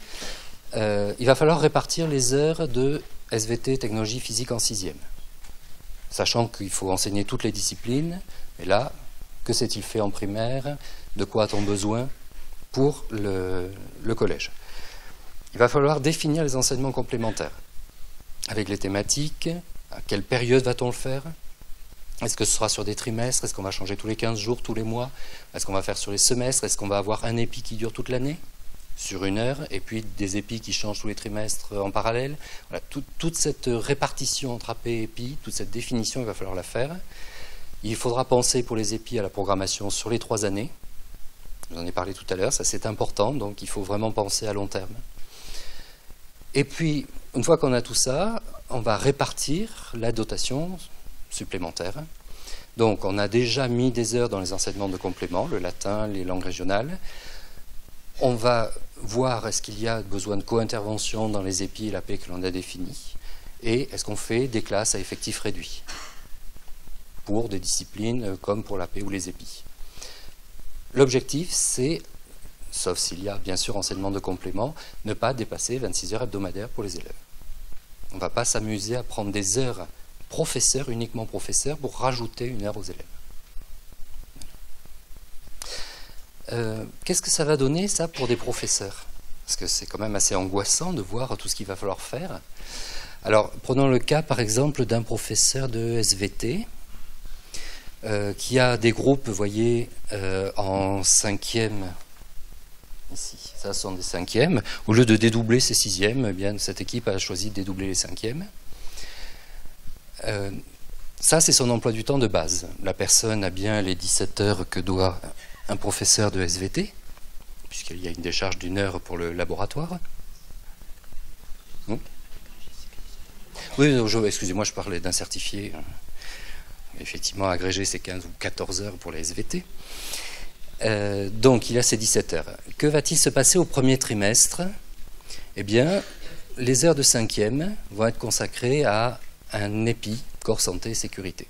Il va falloir répartir les heures de SVT, technologie physique en 6e. Sachant qu'il faut enseigner toutes les disciplines, mais là, que s'est-il fait en primaire? De quoi a-t-on besoin pour le collège? Il va falloir définir les enseignements complémentaires. Avec les thématiques, à quelle période va-t-on le faire? Est-ce que ce sera sur des trimestres? Est-ce qu'on va changer tous les 15 jours, tous les mois? Est-ce qu'on va faire sur les semestres? Est-ce qu'on va avoir un épi qui dure toute l'année? Sur 1 heure, et puis des épis qui changent tous les trimestres en parallèle. Voilà, toute cette répartition entre AP et épis, toute cette définition, il va falloir la faire. Il faudra penser pour les épis à la programmation sur les 3 années. Je vous en ai parlé tout à l'heure, ça c'est important, donc il faut vraiment penser à long terme. Et puis, une fois qu'on a tout ça, on va répartir la dotation supplémentaire. Donc, on a déjà mis des heures dans les enseignements de complément, le latin, les langues régionales. On va voir est-ce qu'il y a besoin de co-intervention dans les épis et l'AP que l'on a définis, et est-ce qu'on fait des classes à effectif réduit pour des disciplines comme pour l'AP ou les épis. L'objectif, c'est, sauf s'il y a bien sûr enseignement de complément, ne pas dépasser 26 heures hebdomadaires pour les élèves. On ne va pas s'amuser à prendre des heures professeurs, uniquement professeurs, pour rajouter une heure aux élèves. Qu'est-ce que ça va donner, ça, pour des professeurs? Parce que c'est quand même assez angoissant de voir tout ce qu'il va falloir faire. Alors, prenons le cas, par exemple, d'un professeur de SVT qui a des groupes, vous voyez, en 5e, ici, ça sont des 5e. Au lieu de dédoubler ces 6e, eh bien, cette équipe a choisi de dédoubler les 5e. Ça, c'est son emploi du temps de base. La personne a bien les 17 heures que doit un professeur de SVT, puisqu'il y a une décharge d'1 heure pour le laboratoire. Oui, excusez-moi, je parlais d'un certifié. Effectivement, agrégé, c'est 15 ou 14 heures pour la SVT. Donc, il a ses 17 heures. Que va-t-il se passer au premier trimestre? Eh bien, les heures de 5e vont être consacrées à un EPI, corps santé et sécurité,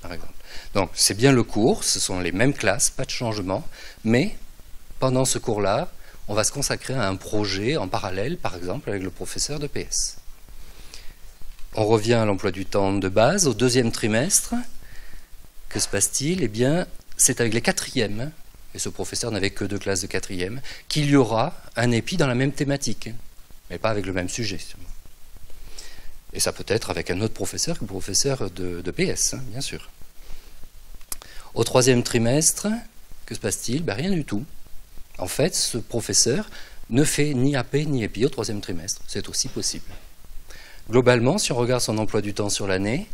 par exemple. Donc, c'est bien le cours, ce sont les mêmes classes, pas de changement, mais pendant ce cours-là, on va se consacrer à un projet en parallèle, par exemple, avec le professeur de PS. On revient à l'emploi du temps de base. Au deuxième trimestre, que se passe-t-il? Eh bien, c'est avec les 4e, et ce professeur n'avait que 2 classes de 4e, qu'il y aura un EPI dans la même thématique, mais pas avec le même sujet. Et ça peut être avec un autre professeur que le professeur de PS, bien sûr. Au 3e trimestre, que se passe-t-il? Ben, rien du tout. En fait, ce professeur ne fait ni AP ni EPI au 3e trimestre. C'est aussi possible. Globalement, si on regarde son emploi du temps sur l'année,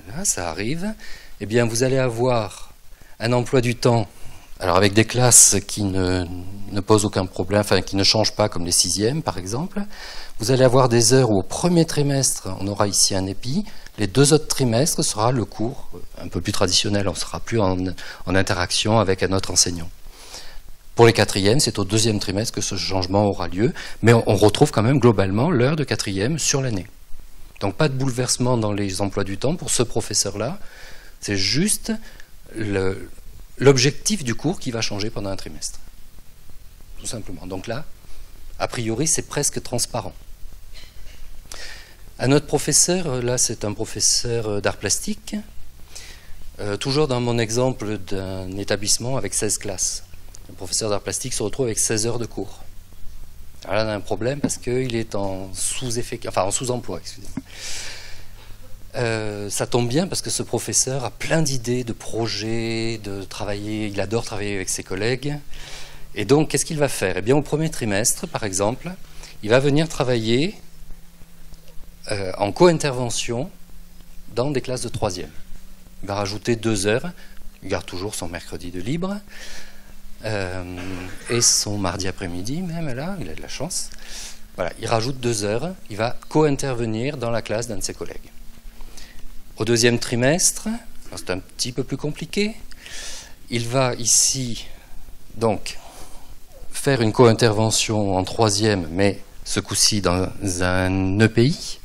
là, ça arrive, eh bien, vous allez avoir un emploi du temps, alors avec des classes qui ne posent aucun problème, enfin qui ne changent pas, comme les 6e, par exemple. Vous allez avoir des heures où au premier trimestre, on aura ici un EPI. Les 2 autres trimestres sera le cours un peu plus traditionnel, on ne sera plus en interaction avec un autre enseignant. Pour les 4e, c'est au 2e trimestre que ce changement aura lieu, mais on retrouve quand même globalement l'heure de 4e sur l'année. Donc pas de bouleversement dans les emplois du temps pour ce professeur-là, c'est juste l'objectif du cours qui va changer pendant un trimestre. Tout simplement. Donc là, a priori, c'est presque transparent. Un autre professeur, là c'est un professeur d'art plastique, toujours dans mon exemple d'un établissement avec 16 classes. Le professeur d'art plastique se retrouve avec 16 heures de cours. Alors là, on a un problème parce qu'il est en sous-emploi, excusez-moi. Ça tombe bien parce que ce professeur a plein d'idées, de projets, de travailler, il adore travailler avec ses collègues. Et donc, qu'est-ce qu'il va faire? Eh bien, au premier trimestre, par exemple, il va venir travailler en co-intervention dans des classes de 3e. Il va rajouter 2 heures, il garde toujours son mercredi de libre, et son mardi après-midi même, là, il a de la chance. Voilà, il rajoute 2 heures, il va co-intervenir dans la classe d'un de ses collègues. Au 2e trimestre, c'est un petit peu plus compliqué, il va ici, donc, faire une co-intervention en 3e, mais ce coup-ci dans un EPI,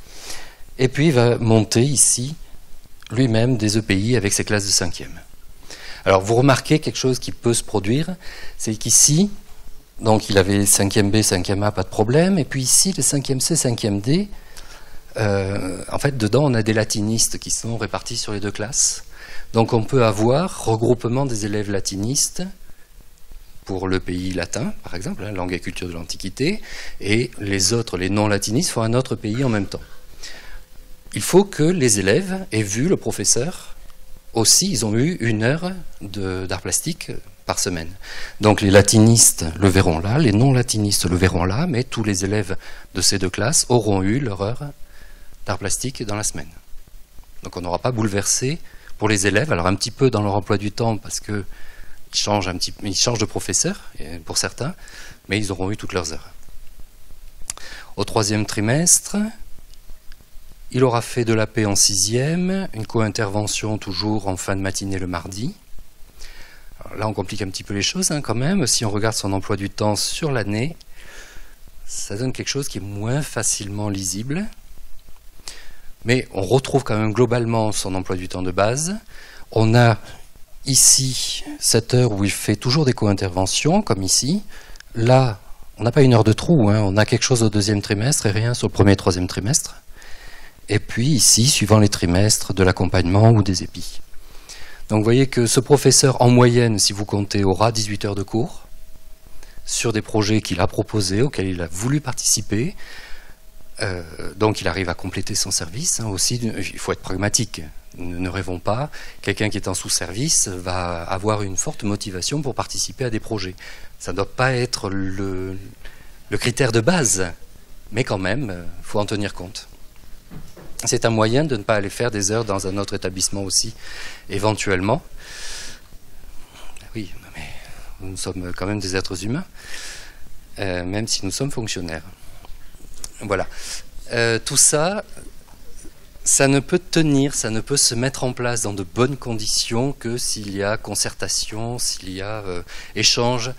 et puis il va monter ici, lui-même, des EPI avec ses classes de 5e. Alors, vous remarquez quelque chose qui peut se produire, c'est qu'ici, donc il avait 5e B, 5e A, pas de problème, et puis ici, les 5e C, 5e D, en fait, dedans, on a des latinistes qui sont répartis sur les 2 classes. Donc, on peut avoir regroupement des élèves latinistes pour le pays latin, par exemple, hein, langue et culture de l'Antiquité, et les autres, les non-latinistes, font un autre pays en même temps. Il faut que les élèves aient vu le professeur aussi, ils ont eu 1 heure d'art plastique par semaine. Donc les latinistes le verront là, les non-latinistes le verront là, mais tous les élèves de ces 2 classes auront eu leur heure d'art plastique dans la semaine. Donc on n'aura pas bouleversé pour les élèves, alors un petit peu dans leur emploi du temps, parce que ils changent de professeur pour certains, mais ils auront eu toutes leurs heures. Au 3e trimestre, il aura fait de l'AP en 6e, une co-intervention toujours en fin de matinée le mardi. Alors là, on complique un petit peu les choses quand même. Si on regarde son emploi du temps sur l'année, ça donne quelque chose qui est moins facilement lisible. Mais on retrouve quand même globalement son emploi du temps de base. On a ici cette heure où il fait toujours des co-interventions, comme ici. Là, on n'a pas une heure de trou, on a quelque chose au 2e trimestre et rien sur le 1er et 3e trimestre. Et puis ici, suivant les trimestres, de l'accompagnement ou des épis. Donc vous voyez que ce professeur, en moyenne, si vous comptez, aura 18 heures de cours sur des projets qu'il a proposés, auxquels il a voulu participer. Donc il arrive à compléter son service. Aussi, il faut être pragmatique. Ne rêvons pas. Quelqu'un qui est en sous-service va avoir une forte motivation pour participer à des projets. Ça ne doit pas être le critère de base, mais quand même, il faut en tenir compte. C'est un moyen de ne pas aller faire des heures dans un autre établissement aussi, éventuellement. Oui, mais nous sommes quand même des êtres humains, même si nous sommes fonctionnaires. Voilà. Tout ça, ça ne peut tenir, ça ne peut se mettre en place dans de bonnes conditions que s'il y a concertation, s'il y a échange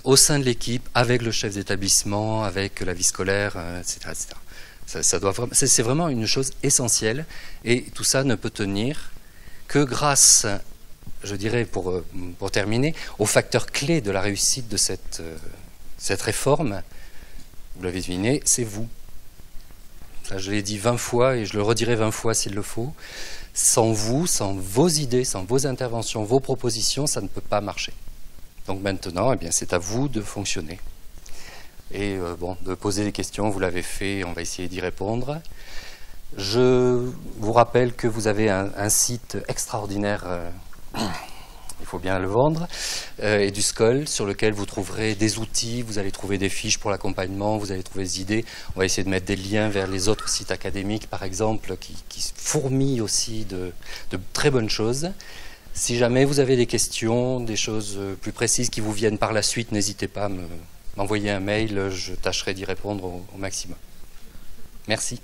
au sein de l'équipe, avec le chef d'établissement, avec la vie scolaire, etc., etc. C'est vraiment une chose essentielle et tout ça ne peut tenir que grâce, je dirais pour terminer, aux facteurs clés de la réussite de cette réforme. Vous l'avez deviné, c'est vous. Ça, je l'ai dit 20 fois et je le redirai 20 fois s'il le faut. Sans vous, sans vos idées, sans vos interventions, vos propositions, ça ne peut pas marcher. Donc maintenant, eh bien, c'est à vous de fonctionner. Et de poser des questions, vous l'avez fait, on va essayer d'y répondre. Je vous rappelle que vous avez un site extraordinaire, il faut bien le vendre, EduSchool, sur lequel vous trouverez des outils, vous allez trouver des fiches pour l'accompagnement, vous allez trouver des idées. On va essayer de mettre des liens vers les autres sites académiques, par exemple, qui fourmillent aussi de très bonnes choses. Si jamais vous avez des questions, des choses plus précises qui vous viennent par la suite, n'hésitez pas à m'envoyer un mail, je tâcherai d'y répondre au maximum. Merci.